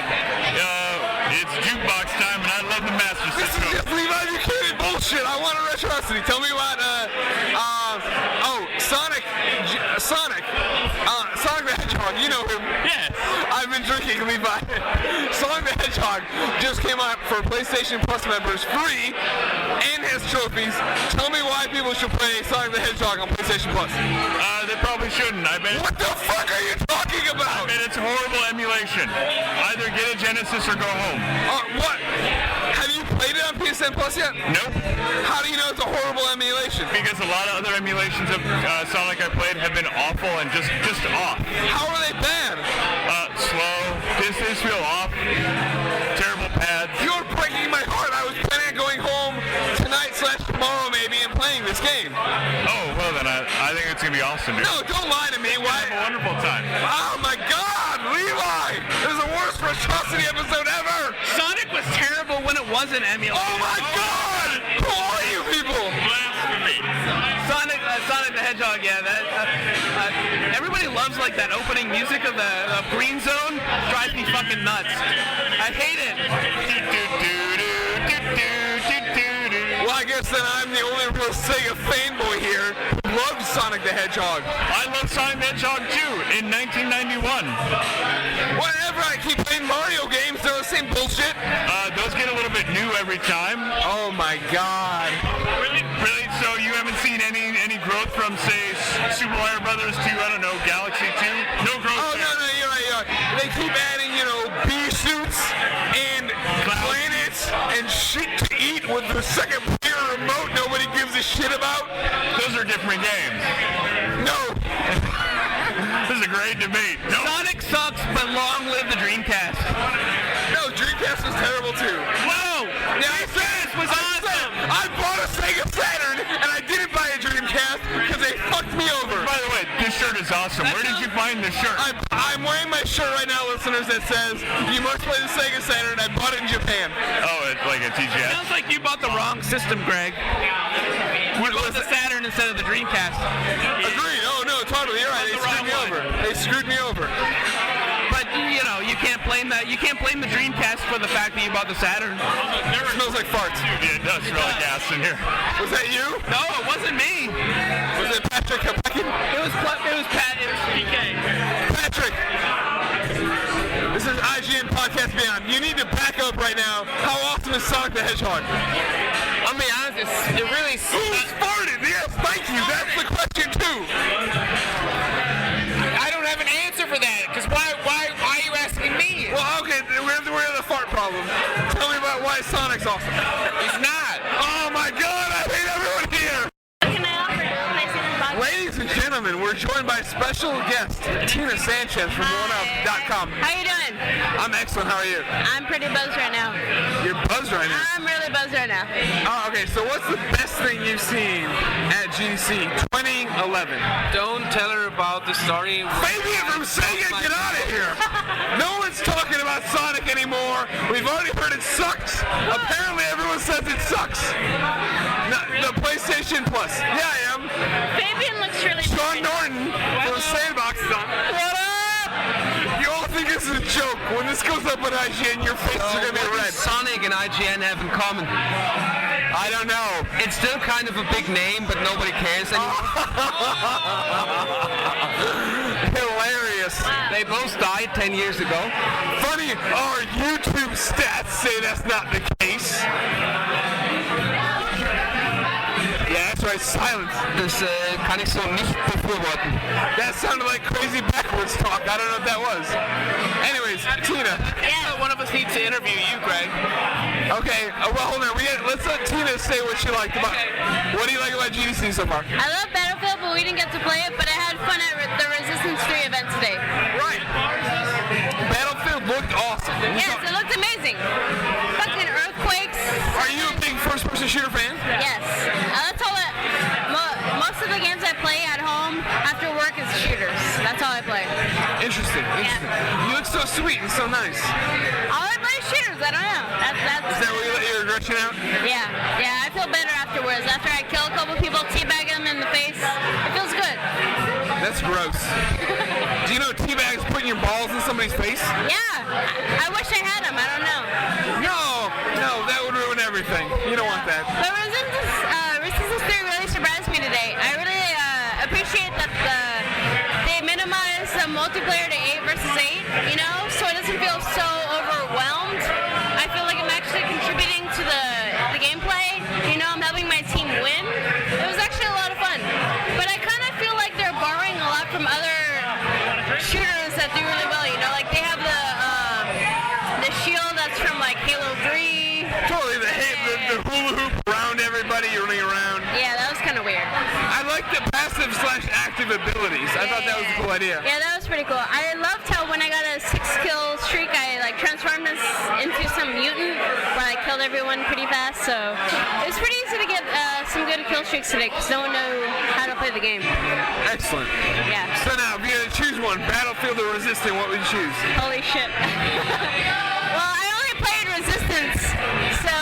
It's jukebox time, and I love the Master System. This is just Levi Buchanan bullshit. I want a Retrosity. Tell me about, Sonic the Hedgehog. You know him. Yes. I've been drinking Levi. Sonic the Hedgehog just came out for PlayStation Plus members free and has trophies. Tell me why people should play Sonic the Hedgehog on PlayStation Plus. They probably shouldn't. I bet. What the fuck are you talking about? I bet it's horrible emulation. Either get a Genesis or go home. What? Have you played it on PSN Plus yet? Nope. How do you know it's a horrible emulation? Because a lot of other emulations of Sonic I played have been awful and just off. How are they bad? Slow. Distance feel off. Terrible pads. You're breaking my heart. I was planning on going home tonight/tomorrow maybe and playing this game. Oh, well then I think it's going to be awesome, dude. No, don't lie to me. Why? Have a wonderful time. Oh my God, Levi! This is the worst wasn't emulated. Oh my God! Who are you people? Sonic the Hedgehog, yeah. Everybody loves like that opening music of the Green Zone. Drives me fucking nuts. I hate it. Well, I guess then I'm the only real Sega fanboy here who loves Sonic the Hedgehog. I love Sonic the Hedgehog too, in 1991. Whatever, I keep playing Mario games, they're the same bullshit. Those get a little bit new every time. Oh my God. Really? So you haven't seen any growth from, say, Super Mario Brothers to, I don't know, Galaxy 2? No growth there. No, you're right. They keep adding, bee suits and planets and shit to eat with the second player remote nobody gives a shit about. Those are different games. No. This is a great debate. No. Sonic sucks, but long live the Dreamcast. No, Dreamcast was terrible too. Whoa! Dreamcast was awesome! I bought a Sega Saturn and I didn't buy a Dreamcast because they fucked me over. By the way, this shirt is awesome. Where did you find this shirt? I'm wearing my shirt right now, listeners, that says, "You must play the Sega Saturn." I bought it in Japan. Oh, it's like a TGS? Sounds like you bought the wrong system, Greg. You bought the Saturn instead of the Dreamcast. Agreed. Oh, no, totally. You're right. They screwed me over. They screwed me over. But, you can't blame that. You can't blame the Dreamcast for the fact that you bought the Saturn. It smells like farts. Yeah, it does smell like gas in here. Was that you? No, it wasn't me. Was it Patrick Kapekin? It was PK. Patrick! This is IGN Podcast Beyond. You need to back up right now. How often is Sonic the Hedgehog? I'll be honest, it really... Who's farted? Yes, thank you. That's the question, too. I don't have an answer for that, because why are you asking me? Well, okay, we're the fart problem. Tell me about why Sonic's awesome. He's not. Oh my God, I hate everyone here. Ladies and gentlemen, we're joined by special guest Tina Sanchez from OneUp.com. How you doing? I'm excellent. How are you? I'm pretty buzzed right now. You're buzzed right now? I'm really buzzed right now. Oh, okay. So what's the best thing you've seen at GDC 2011? Don't tell her about the story. Fabian from Sega, get out of here! No one's talking about Sonic anymore. We've already heard it sucks. Apparently everyone says it sucks. No, the PlayStation Plus. Yeah, I am. Fabian looks really Sean Norton from Sandbox is on. What up? You all think this is a joke. When this goes up on IGN, your faces are going to be red. Sonic and IGN have in common? I don't know. It's still kind of a big name, but nobody cares anymore. Hilarious. They both died 10 years ago. Funny, our YouTube stats say that's not the case. Yeah, that's right, silence. Das kann ich so nicht befürworten. That sounded like crazy backwards talk. I don't know what that was. Anyways, Tina. Yeah. One of us needs to interview you, Greg. Okay, well, hold on. Let's let Tina say what she liked about. What do you like about GDC so far? I love Battlefield, but we didn't get to play it, but I had fun at the Resistance 3 event today. Right. Battlefield looked awesome. Yes, it looked amazing. Fucking earthquakes. Are you a big first-person shooter fan? Yes. That's all that... Most of the games I play at home after work is shooters. That's all I play. Interesting. You look so sweet and so nice. All I play is shooters. I don't know. Is that what you let your aggression out? Yeah. I feel better afterwards. After I kill a couple people, teabag them in the face, it feels good. That's gross. Do you know teabag's putting your balls in somebody's face? Yeah. I wish I had them. I don't know. No, that would ruin everything. You don't want that. But Resistance 3 really surprised me today. I really appreciate that they minimized the multiplayer to 8 versus 8, so it doesn't feel so overwhelmed. I feel like I'm actually contributing to the gameplay. I'm helping my team win. It was actually a lot of fun. But I kind of feel like they're borrowing a lot from other shooters that do really well. Like they have the shield that's from like Halo 3. Totally, the hula hoop around everybody, you're running around. Yeah, that was kind of weird. I like the passive/active abilities. I thought that was a cool idea. Yeah, that was pretty cool. I loved how when I got a 6-kill streak, I transformed this into some mutant where I killed everyone pretty fast. So it was pretty easy to get some good kill streaks today because no one knew how to play the game. Excellent. Yeah. So now, if you had to choose one, Battlefield or Resistance, what would you choose? Holy shit. Well, I only played Resistance, so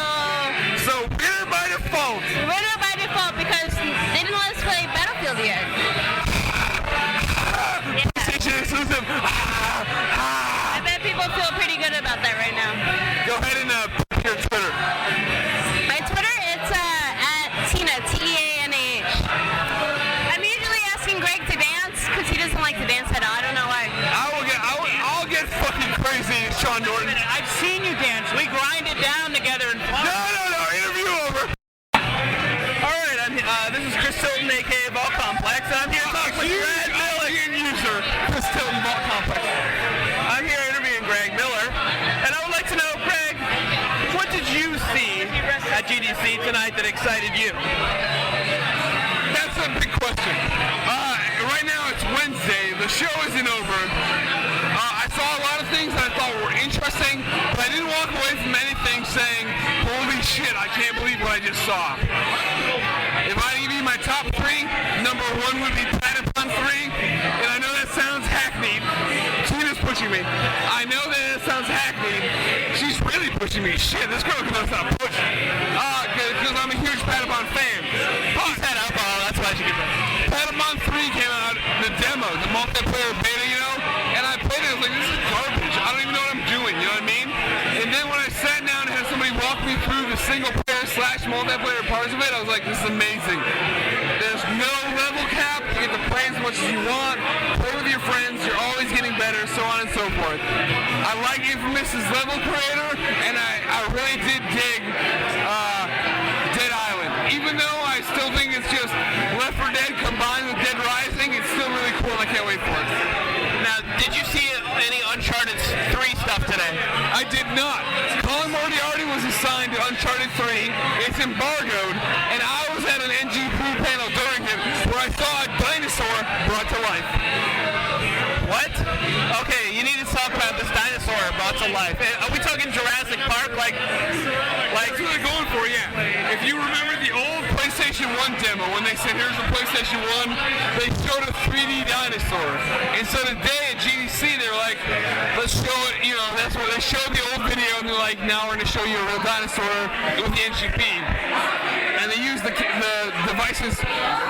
crazy, Sean Norton. I've seen you dance. We grind it down together and fly. No, interview over. Alright, this is Chris Tilton, aka Vault Complex, and I'm here to talk with Greg Miller. User, Chris Tilton, Vault Complex. I'm here interviewing Greg Miller, and I would like to know, Greg, what did you see at GDC tonight that excited you? That's a big question. Right now it's Wednesday. The show isn't over. I saw a lot of things that I thought were interesting, but I didn't walk away from anything saying, holy shit, I can't believe what I just saw. If I give you my top three, number one would be Planet Pun 3, and I know that sounds hackneyed. Tina's pushing me. I know that it sounds hackneyed. She's really pushing me. Shit, this girl knows how to push. Because I'm a huge Patapon fan. She's had alcohol, that's why she gets that. Patapon 3 came out, the demo, the multiplayer beta, you know? And I played it, I was like, this is garbage. I don't even know what I'm doing, you know what I mean? And then when I sat down and had somebody walk me through the single player / multiplayer parts of it, I was like, this is amazing. There's no level cap, you get to play as much as you want, play with your friends, you're always getting better, so on and so forth. I like Infamous's level creator, and I really did dig Dead Island. Even though I still think it's just Left 4 Dead combined with Dead Rising, it's still really cool and I can't wait for it. Now, did you see any Uncharted 3 stuff today? I did not. Colin Moriarty was assigned to Uncharted 3. It's embargoed, and I was at an NGP panel during it where I saw a dinosaur brought to life. What? Okay, you need to talk about this dinosaur brought to life. Are we talking Jurassic Park? Like That's what they're going for, yeah. If you remember the old PlayStation 1 demo, when they said, here's the PlayStation 1, they showed a 3D dinosaur. And so today at GDC, they're like, let's show it, you know, that's what they showed the old video, and they're like, now we're going to show you a real dinosaur with the NGP. And they use the devices,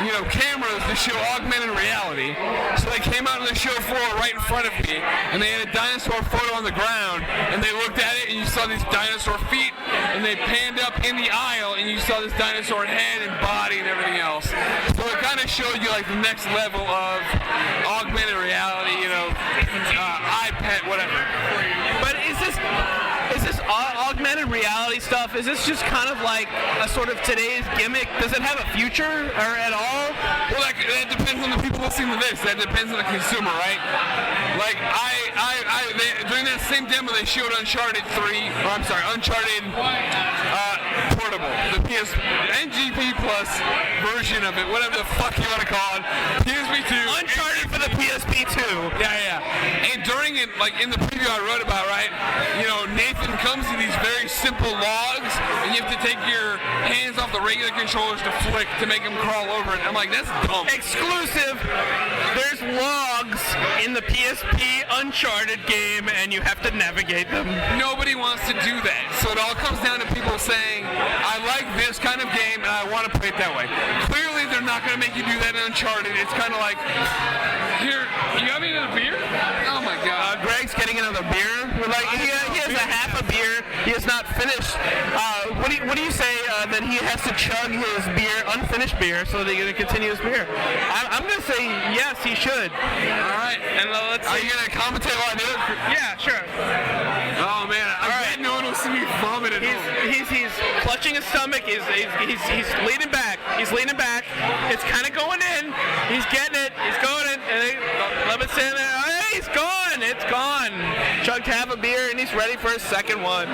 you know, cameras to show augmented reality. So they came out on the show floor right in front of me, and they had a dinosaur photo on the ground, and they looked at it, and you saw these dinosaur feet, and they panned up in the aisle, and you saw this dinosaur head and body and everything else. So it kind of showed you like the next level of augmented reality, you know, iPad, whatever. But is this augmented reality stuff, is this just kind of like a sort of today's gimmick? Does it have a future or at all? Well, that depends on the people listening to this. That depends on the consumer, right? Like, during that same demo, they showed Uncharted Portable, the NGP Plus version of it, whatever the fuck you want to call it. PSP 2. Uncharted for the PSP 2. Yeah. And during it, like in the preview I wrote about, right, you know, Nathan comes to these very simple logs, and you have to take your hands off the regular controllers to flick to make them crawl over it. I'm like, that's dumb. Exclusive. There's logs in the PSP Uncharted game, and you have to navigate them. Nobody wants to do that. So it all comes down to people saying, I like this kind of game, and I want to play it that way. Clearly, they're not going to make you do that in Uncharted. It's kind of like, here, you got me another beer? Oh my God. Greg's getting another beer. Like he has a half a beer. He has not finished. What do you say that he has to chug his beer, unfinished beer, so that he can continue his beer? I'm going to say yes, he should. All right. And let's. Are you going to commentate while I do it? Yeah, sure. Oh man, I bet no one will see me vomit at home. He's clutching his stomach. He's leaning back. He's leaning back. It's kind of going in. He's getting it. He's going in. Let it stand there. Hey, he's gone. It's gone. Chugged half a beer and he's ready for his second one.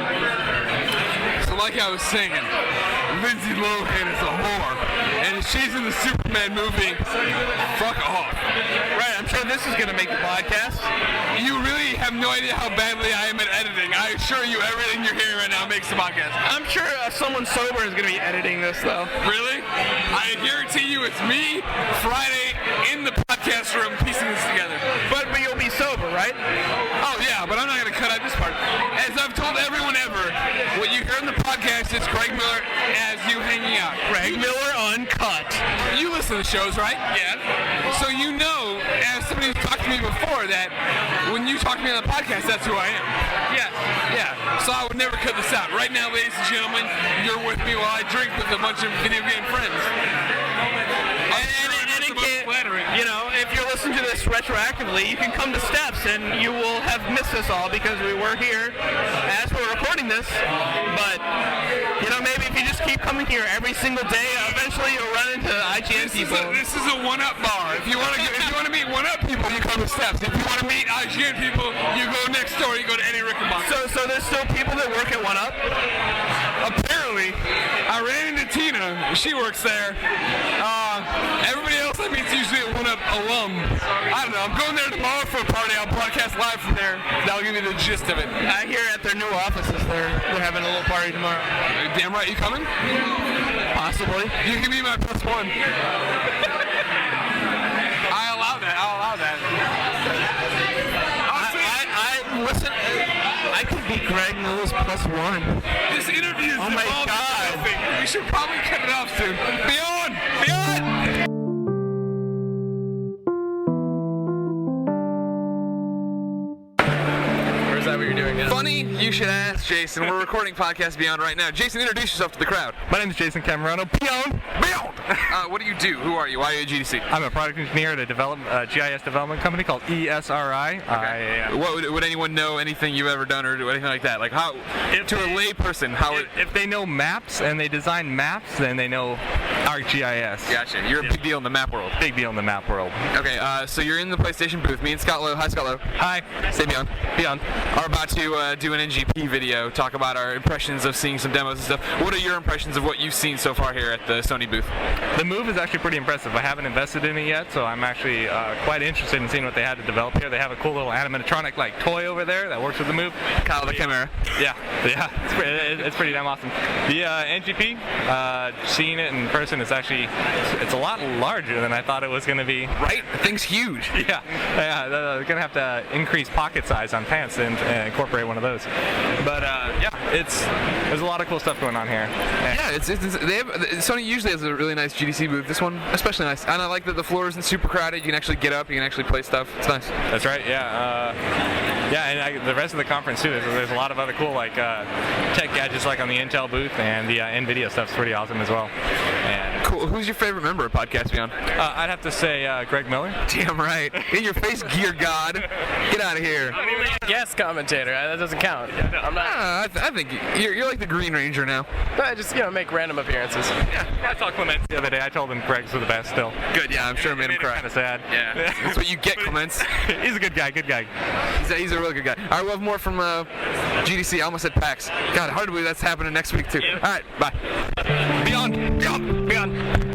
So like I was saying, Lindsay Lohan is a whore, and she's in the Superman movie. Fuck off. Right, I'm sure this is going to make the podcast. You really have no idea how badly I am at editing. I assure you everything you're hearing right now makes the podcast. I'm sure someone sober is going to be editing this, though. Really? I guarantee you it's me, Friday, in the podcast room, piecing this together. But you'll be sober, right? Oh, yeah, but I'm not going to cut out this part. As I've told everyone ever, what you hear in the podcast is Greg Miller as you hanging out. Greg Miller Uncut. You listen to shows, right? Yeah. So you know, as somebody who's talked to me before, that when you talk to me on the podcast, that's who I am. Yeah. So I would never cut this out. Right now, ladies and gentlemen, you're with me while I drink with a bunch of video game friends. And again, you know, if you're listening to this this retroactively, you can come to Steps and you will have missed us all because we were here as we're recording this. But, you know, maybe if you just keep coming here every single day, eventually you'll run into IGN people. This is a one-up bar. If you want to meet one-up people, you come to Steps. If you want to meet IGN people, you go next door. You go to Eddie Rickenbacker. So there's still people that work at one-up? Apparently, I ran into Tina. She works there. Everybody else I meet's usually a one-up alum. I don't know. I'm going there tomorrow for a party. I'll broadcast live from there. That'll give you the gist of it. I hear at their new offices they're having a little party tomorrow. Damn right. You coming? Possibly. You can be my +1. I allow that. I'll allow that. Listen, I could be Greg Miller's +1. This interview is oh my God. We should probably cut it off soon. Beyond! Beyond! Or is that what you're doing now? Funny you should ask, Jason. We're recording Podcast Beyond right now. Jason, introduce yourself to the crowd. My name is Jason Camerano. Beyond! Beyond! What do you do? Who are you? Why are you at GDC? I'm a product engineer at a GIS development company called ESRI. Okay. What would anyone know anything you've ever done or do anything like that? Like how, to a lay person, if they know maps and they design maps, then they know ArcGIS. Gotcha. You're a big deal in the map world. Big deal in the map world. Okay, so you're in the PlayStation booth. Me and Scott Lowe. Hi, Scott Lowe. Hi. Say Beyond. Beyond. Are about to do an NGP video, talk about our impressions of seeing some demos and stuff. What are your impressions of what you've seen so far here at the Sony booth? The Move is actually pretty impressive. I haven't invested in it yet, so I'm actually quite interested in seeing what they had to develop here. They have a cool little animatronic like toy over there that works with the Move. Kyle the Chimera. Yeah, it's pretty damn awesome. The NGP, seeing it in person, it's a lot larger than I thought it was going to be. Right? The thing's huge. Yeah. They're going to have to increase pocket size on pants and incorporate one of those. But there's a lot of cool stuff going on here. Yeah, Sony usually has a really nice GDC booth. This one especially nice, and I like that the floor isn't super crowded. You can actually get up, you can actually play stuff. It's nice. That's right. Yeah. And the rest of the conference too. There's a lot of other cool like tech gadgets like on the Intel booth, and the NVIDIA stuff's pretty awesome as well. And cool. Who's your favorite member of Podcast Beyond? I'd have to say Greg Miller. Damn right. In your face, gear god. Get out of here. Guest commentator. That doesn't count. I'm not. I think you're like the Green Ranger now. I just make random appearances. Yeah. I saw Clements the other day. I told him Greg's the best still. Good. Yeah, I'm sure it made him cry. Kind of sad. Yeah. That's what you get, Clements. He's a good guy. Good guy. He's a really good guy. All right, we'll have more from GDC. I almost said PAX. God, hard to believe that's happening next week too. All right, bye. Beyond. Beyond. Beyond.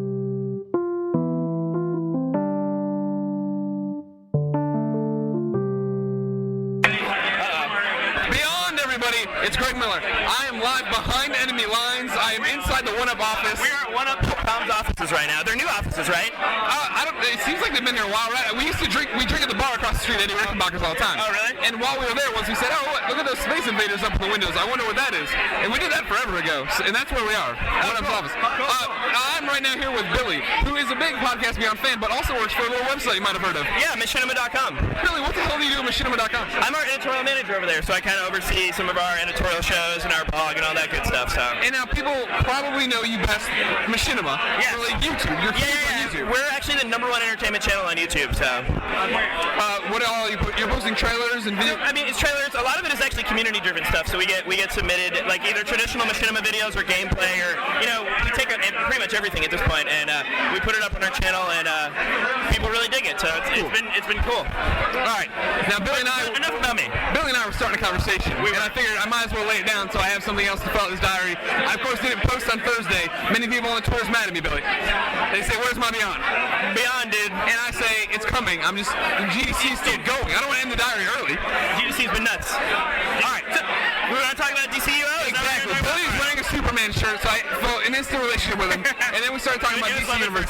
It's Greg Miller. I am live behind enemy lines. I am inside the one-up office. We are at one-up.com's offices right now. They're new offices, right? It seems like they've been here a while, right? We drink at the bar across the street at Eddie Rickenbackers all the time. Oh, really? And while we were there, once we said, look at those Space Invaders up in the windows. I wonder what that is. And we did that forever ago. And that's where we are. One-up's office. I'm right now here with Billy, who is a big Podcast Beyond fan, but also works for a little website you might have heard of. Yeah, machinima.com. Billy, what the hell do you do at machinima.com? I'm our editorial manager over there, so I kind of oversee some of our editorial shows and our blog and all that good stuff. So. And now people probably know you best, Machinima, for like YouTube. You're huge on YouTube. We're actually the #1 entertainment channel on YouTube. So. What all you're posting trailers and videos? I mean, it's trailers. A lot of it is actually community-driven stuff. So we get submitted like either traditional Machinima videos or gameplay, or we take pretty much everything at this point, and we put it up on our channel, and people really dig it. So it's been cool. All right. Now Billy and I. Enough about me. Billy and I were starting a conversation, and I figured I might as well lay it down so I have something else to fill out this diary. I of course didn't post on Thursday. Many people on the Twitter's mad at me, Billy. They say, "Where's my Beyond?" Beyond, dude. And I say, "It's coming." GDC's still going. I don't want to end the diary early. GDC's been nuts. All right. So, we want to talk about DCUO? Exactly. Billy's wearing a Superman shirt, so I felt an instant relationship with him. And then we started talking about DC Universe.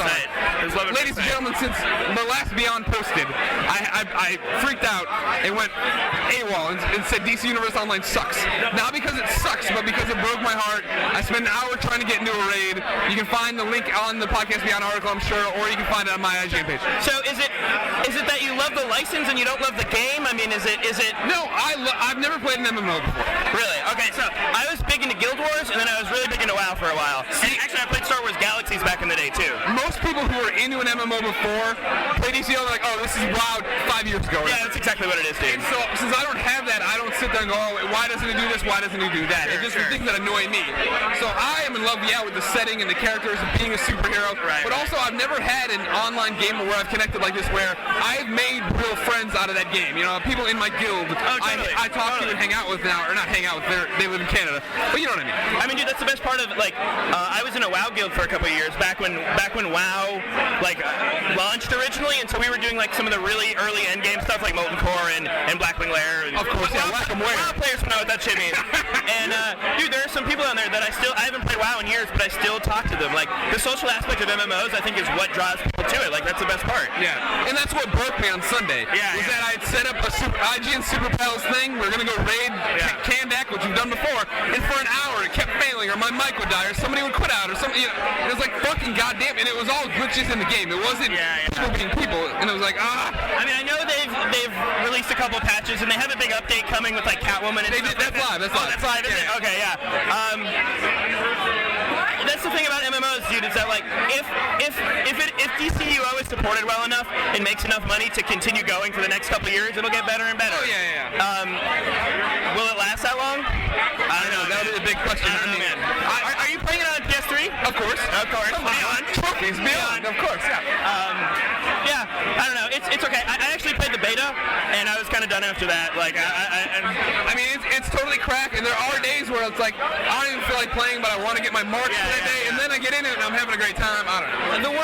Ladies and gentlemen, since the last Beyond posted, I freaked out and went AWOL and said DC Universe Online sucks. Not because it sucks, but because it broke my heart. I spent an hour trying to get into a raid. You can find the link on the Podcast Beyond article, I'm sure, or you can find it on my IGN page. So is it that you love the license and you don't love the game? I mean, is it? No, I've never played an MMO before. Really? Okay, so I was big into Guild Wars, and then I was really big into WoW for a while. And actually, I played Star Wars Galaxies back in the day too. Most people who were into an MMO before play DCO, they're like, oh, this is WoW 5 years ago. Yeah, that's exactly what it is, dude. And so, since I don't have that, I don't sit there and go, oh, why doesn't it do this? Why doesn't it do that? It's just the things that annoy me. So I am in love, with the setting and the characters and being a superhero. Right. But also, I've never had an online game where I've connected like this, where I've made real friends out of that game. You know, people in my guild, I talk to and hang out with now, or not hang out with. They live in Canada, but you know what I mean. I mean, dude, that's the best part of it. Like, I was in a WoW guild for a couple of years back when WoW launched originally, and so we were doing like some of the really early endgame stuff like Molten Core and Blackwing Lair. Of course, yeah, WoW players know what that shit means. And dude, there are some people on there that I haven't played WoW in years, but I still talk to them. Like, the social aspect of MMOs, I think, is what draws people to it. Like, that's the best part. Yeah, and that's what broke me on Sunday. That I'd set up a IGN Super Pals thing. We're gonna go raid Kandak, which we've done before, and for an hour it kept failing, or my mic would die, or somebody would quit out, or something. You know, it was like fucking goddamn, and it was all glitches in the game. It wasn't people being people, and it was like I mean, I know they've released a couple patches, and they have a big update coming with like Catwoman. And that's live. That's live. That's live. Yeah. Okay, yeah. That's the thing about MMOs, dude, is that like if DCUO is supported well enough and makes enough money to continue going for the next couple of years, it'll get better and better. Oh yeah. Will it last that long? I don't know. That'll be the big question. I don't know, man. Are you playing it on PS3? Of course. Beyond. Trophies, Beyond. Of course. Yeah. Yeah. I don't know. It's okay. I actually played the beta, and I was kind of done after that. Like I mean, it's totally crack, and there are days where it's like I don't even feel like playing, but I want to get my marks for that day, and then I get in it and I'm having a great time. I don't know. The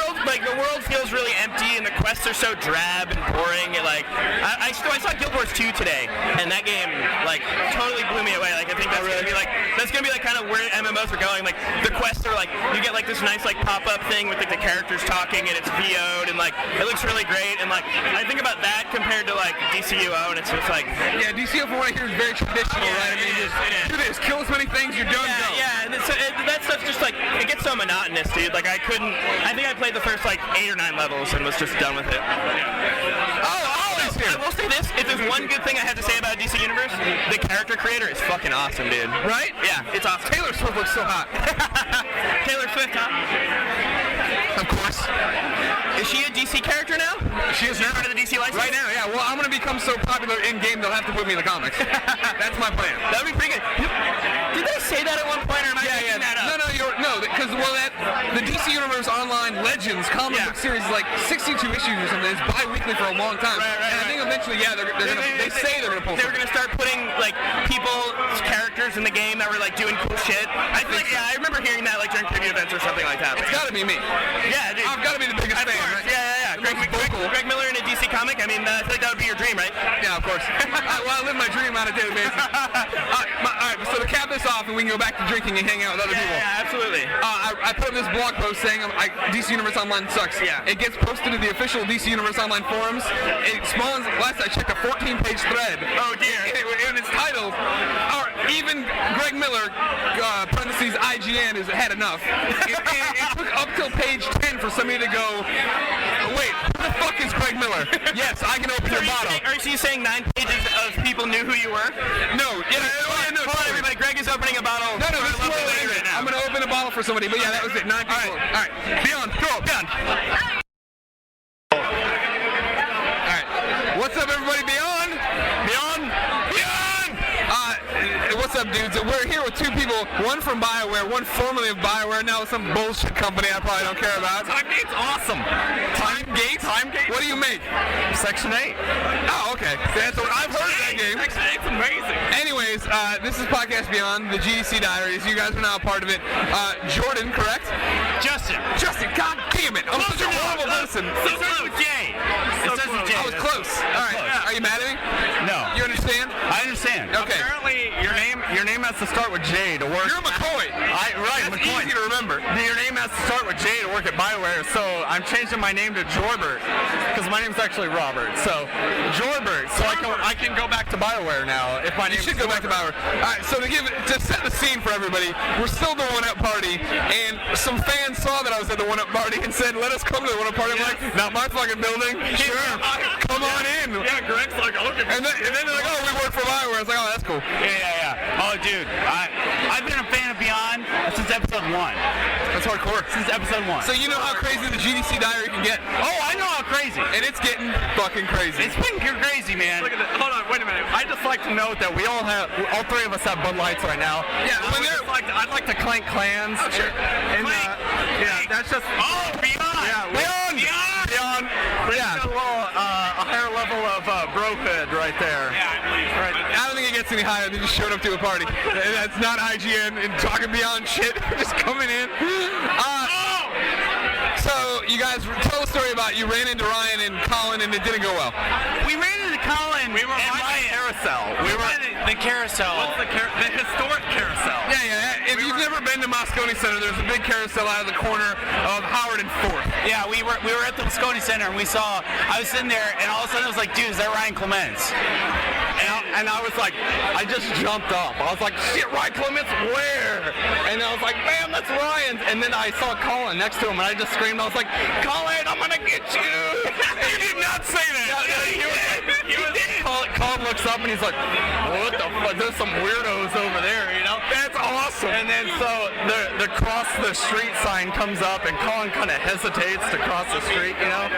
world feels really empty, and the quests are so drab and boring. And like, I saw Guild Wars 2 today, and that game like totally blew me away. Like, I think that's gonna be like kind of where MMOs are going. Like, the quests are like, you get like this nice like pop-up thing with like the characters talking, and it's VO'd, and like it looks really great. And like, I think about that compared to like DCUO, and it's just like, yeah, DCUO from what I hear is very traditional, right? I mean, just do this, kill as many things, you're done. Yeah, and that stuff's just like, it gets so monotonous, dude. Like, I think I played the first like 8 or 9 levels and was just done with it. I will say this, if there's one good thing I have to say about DC Universe, the character creator is fucking awesome, dude. Right? Yeah, it's awesome. Taylor Swift looks so hot. Taylor Swift, huh? Of course. Is she a DC character now? She is now. Part of the DC license? Right now, yeah. Well, I'm going to become so popular in-game, they'll have to put me in the comics. That's my plan. That would be pretty good. Did they say that at one point, or am I making that up? No, because, the DC Universe Online Legends comic book series is like 62 issues or something. It's bi-weekly for a long time. Right. And I think eventually, they say they're going to pull. They were going to start putting, like, people's characters in the game that were, like, doing cool shit. I remember hearing that, like, during trivia events or something like that. It's got to be me. Yeah, dude. I've got to be the biggest fan, right? Yeah. Greg Miller in a DC comic, I mean, I feel like that would be your dream, right? Yeah, of course. I live my dream on a daily basis. All right, so to cap this off, and we can go back to drinking and hang out with other people. Yeah, absolutely. I put in this blog post saying DC Universe Online sucks. Yeah. It gets posted to the official DC Universe Online forums. It spawns, last I checked, a 14-page thread. Oh, dear. And it's titled, even Greg Miller, parentheses IGN, has had enough. It took up till page 10 for somebody to go, wait, who the fuck is Greg Miller? Yes, I can open your bottle. Are you saying 9 pages of people knew who you were? No. Hold on, everybody. Greg is opening a bottle. No, right now. I'm going to open a bottle for somebody, but yeah, that was it. 9 people. All right. Beyond. Cool. Beyond. All right. What's up, everybody? Beyond. What's up, dudes? We're here with 2 people, one from BioWare, one formerly of BioWare, now some bullshit company I probably don't care about. Timegate's awesome. Timegate? What do you make? Section 8. Oh, okay. I've heard of that game. Section 8's amazing. Anyways, this is Podcast Beyond, the GDC Diaries. You guys are now a part of it. Jordan, correct? Justin, God damn it. I'm such a horrible person. So close with Jay. It says with Jay. I was close. All right. Close. Are you mad at me? No. You understand? I understand. Okay. Apparently, your name has to start with J to work. You're McCoy. Right, That's McCoy. easy to remember. Your name has to start with J to work at BioWare, so I'm changing my name to Jorbert, because my name's actually Robert. So, Jorbert, so I can go back to BioWare now if my name. You should go back to BioWare. All right, so to set the scene for everybody, we're still the One Up Party, and some fans saw that I was at the One Up Party and said, let us come to the One Up Party. I'm like, not my fucking building. Sure. Come on in. Yeah, Greg's like, okay. And then they're like, oh, we work for BioWare. I was like, oh, that's cool. Yeah. Oh, dude, I've been a fan of Beyond since since episode 1. That's hardcore. Since episode 1. So you know how crazy the GDC Diary can get? Oh, I know how crazy. And it's getting fucking crazy. It's been crazy, man. Look at that. Hold on, wait a minute. I'd just like to note that all three of us have Bud Lights right now. Yeah, I'd like to clank clans. Oh, sure. Yeah, that's just. Oh, Beyond! Yeah, Beyond! Yeah. A higher level of brohood right there. Yeah, I believe. Right. I don't think it gets any higher. They just showed up to a party. That's not IGN and talking beyond shit. Just coming in. So you guys tell a story about you ran into Ryan and Colin and it didn't go well. We ran into Colin. We were and by Ryan. the carousel. We were the carousel. What's the historic carousel? Yeah. If you've never been to Moscone Center, there's a big carousel out of the corner of Howard and 4th. Yeah, we were at the Moscone Center and I was sitting there and all of a sudden I was like, dude, is that Ryan Clements? And I was like, I just jumped up. I was like, shit, Ryan Clements, where? And I was like, bam, that's Ryan. And then I saw Colin next to him, and I just screamed. I was like, Colin, I'm gonna get you. You did not say that. Colin looks up and he's like, what the fuck? There's some weirdos over there, you know? That's awesome. And then so the cross the street sign comes up, and Colin kind of hesitates to cross the street, you know?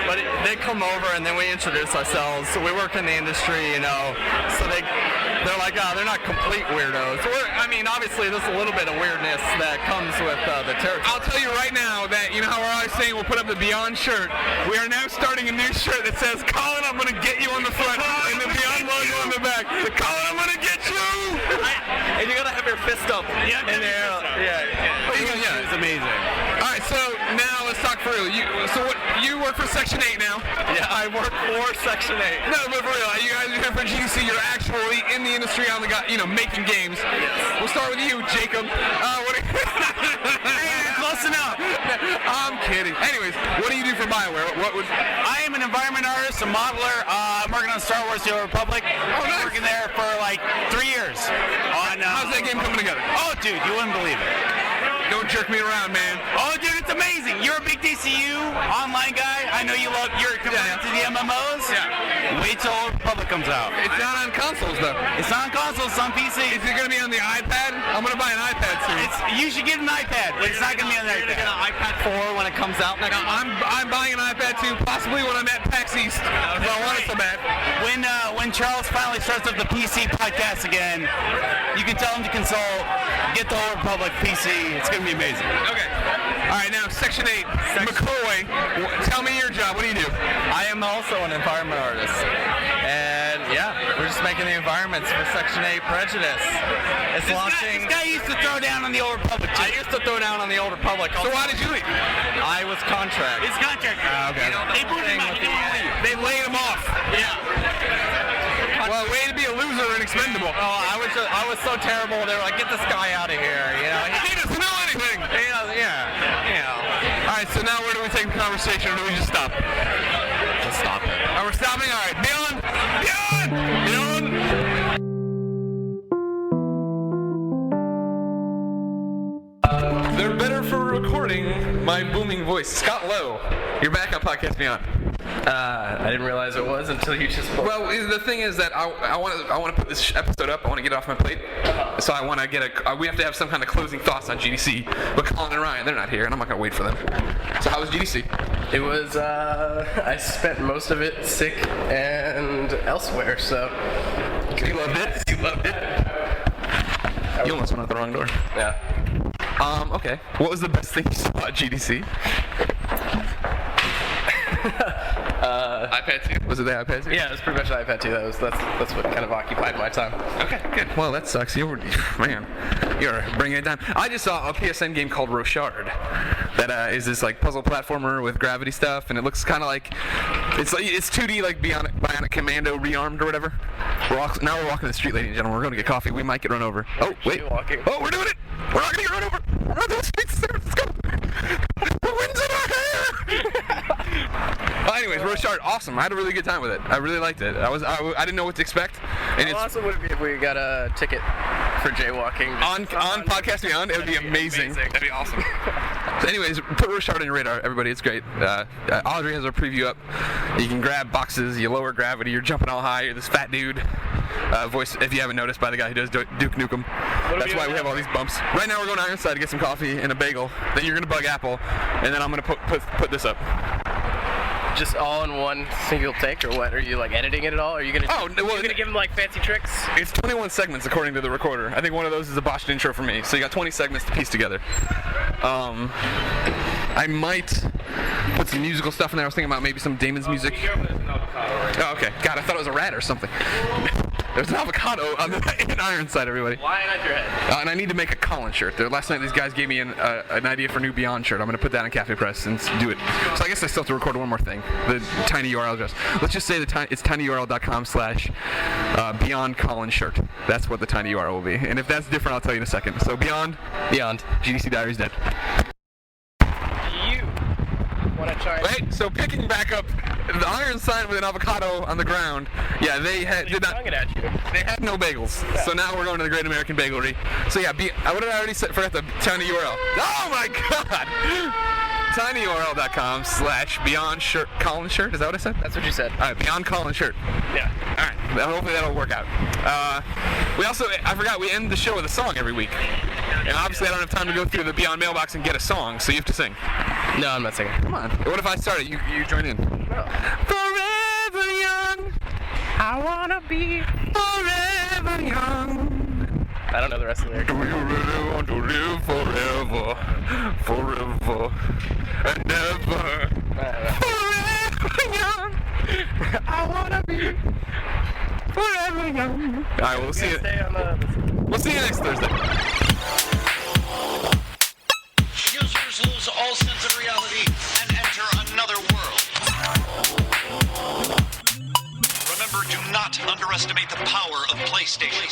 But they come over, and then we introduce ourselves. So we work in the industry, you know? So they're like, oh, they're not complete weirdos. Obviously, there's a little bit of weirdness that comes with the territory. I'll tell you right now that, you know how we're always saying we'll put up the Beyond shirt? We are now starting a new shirt that says, Colin, I'm going to get you on the front, and the Beyond logo on the back. Colin, I'm going to get you! And you got to have your fist up in there. Yeah. It's amazing. All right, so now let's talk for real. You work for Section 8 now? Yeah, I work for Section 8. No, but for real, you guys are here for GDC. You're actually in the industry on the making games. Yes. We'll start with you, Jacob. Close enough. I'm kidding. Anyways, what do you do for BioWare? I am an environment artist, a modeler. I'm working on Star Wars: The Old Republic. Oh, nice. I'm working there for like 3 years. How's that game coming together? Oh, dude, you wouldn't believe it. Don't jerk me around, man. Oh, dude, it's amazing. You're a big DCU online guy. I know you're converted to the MMOs. Yeah. Wait till Old Republic comes out. It's not on consoles, though. It's not on consoles, it's on PC. Is it going to be on the iPad? I'm going to buy an iPad soon. You should get an iPad, but it's not going to be on the iPad. You're going to get an iPad 4 when it comes out next month? I'm buying an iPad too, possibly when I'm at PAX East. I want it so bad. When Charles finally starts up the PC podcast again, you can tell him to console, get the Old Republic PC. It's going to be amazing. Okay. All right, now Section 8. McCoy, tell me your job. What do you do? I am also an environment artist. And yeah, we're just making the environments for Section 8 Prejudice. It's launching. This guy used to throw down on the Old Republic too. I used to throw down on the Old Republic. So why did you leave? I was contract. It's contract. Okay. They booted him out. He didn't want to leave. They laid him off. Yeah. Well, way to be a loser and expendable. Oh, I was so terrible. They were like, get this guy out of here. You know, he doesn't know anything. Yeah. All right, so now where do we take the conversation, or do we just stop? Just stop it. We're stopping. All right, Beyond. They're better for recording my booming voice. Scott Lowe, you're back on Podcast Beyond. I didn't realize it was until you just spoke. Well, the thing is that I want to put this episode up. I want to get it off my plate. So I want to get we have to have some kind of closing thoughts on GDC. But Colin and Ryan, they're not here, and I'm not going to wait for them. So how was GDC? It was, I spent most of it sick and elsewhere, so. You loved it? You loved it? You almost went out the wrong door. Yeah. Okay. What was the best thing you saw at GDC? iPad 2? Was it the iPad 2? Yeah, it was pretty much the iPad 2. That's what kind of occupied my time. Okay, good. Well, that sucks. You're bringing it down. I just saw a PSN game called Rochard that is this like puzzle platformer with gravity stuff, and it looks kind of like it's 2D like Bionic Commando Rearmed or whatever. Now we're walking the street, ladies and gentlemen. We're going to get coffee. We might get run over. Oh, wait. Oh, we're doing it. We're not going to get run over. We're on the streets of San Francisco. The wind's in our hair. Anyways, Rochard, awesome. I had a really good time with it. I really liked it. I didn't know what to expect. And How awesome would it be if we got a ticket for jaywalking on Podcast Beyond? It would be amazing. That'd be awesome. So anyways, put Rochard on your radar, everybody. It's great. Audrey has our preview up. You can grab boxes. You lower gravity. You're jumping all high. You're this fat dude. voiced, if you haven't noticed, by the guy who does Duke Nukem. That's why we have all these bumps. Right now we're going to Ironside to get some coffee and a bagel. Then you're going to bug Apple, and then I'm going to put this up. Just all in one single take, or what? Are you like editing it at all? Are you gonna? Oh, well, you're gonna give him like fancy tricks? It's 21 segments according to the recorder. I think one of those is a botched intro for me. So you got 20 segments to piece together. I might put some musical stuff in there. I was thinking about maybe some Damon's music. Oh, okay. God, I thought it was a rat or something. There's an avocado in Ironside, everybody. Lying on your head. And I need to make a Colin shirt. Last night these guys gave me an idea for a new Beyond shirt. I'm going to put that on Cafe Press and do it. So I guess I still have to record one more thing. The tiny URL address. Let's just say it's tinyurl.com/Beyond Colin shirt. That's what the tiny URL will be. And if that's different, I'll tell you in a second. So Beyond. GDC Diary's dead. Wait, so picking back up the Ironside with an avocado on the ground. Yeah, they had no bagels. So now we're going to the Great American Bagelry. So yeah, what did I already say? Forgot the tiny URL. Oh my God! tinyurl.com/Beyond shirt Colin shirt. Is that what I said? That's what you said. All right, Beyond Colin shirt. Yeah. All right. Hopefully that'll work out. I forgot we end the show with a song every week. And obviously I don't have time to go through the Beyond mailbox and get a song, so you have to sing. No, I'm not singing. Come on. What if I start it? You join in. No. Forever young, I wanna be forever young. I don't know the rest of the lyrics. Do you really want to live forever, forever, and never? Forever young, I wanna be forever young. All right, we'll see you. We'll see you next Thursday. Users lose all sense of reality and enter another world. Remember, do not underestimate the power of PlayStation.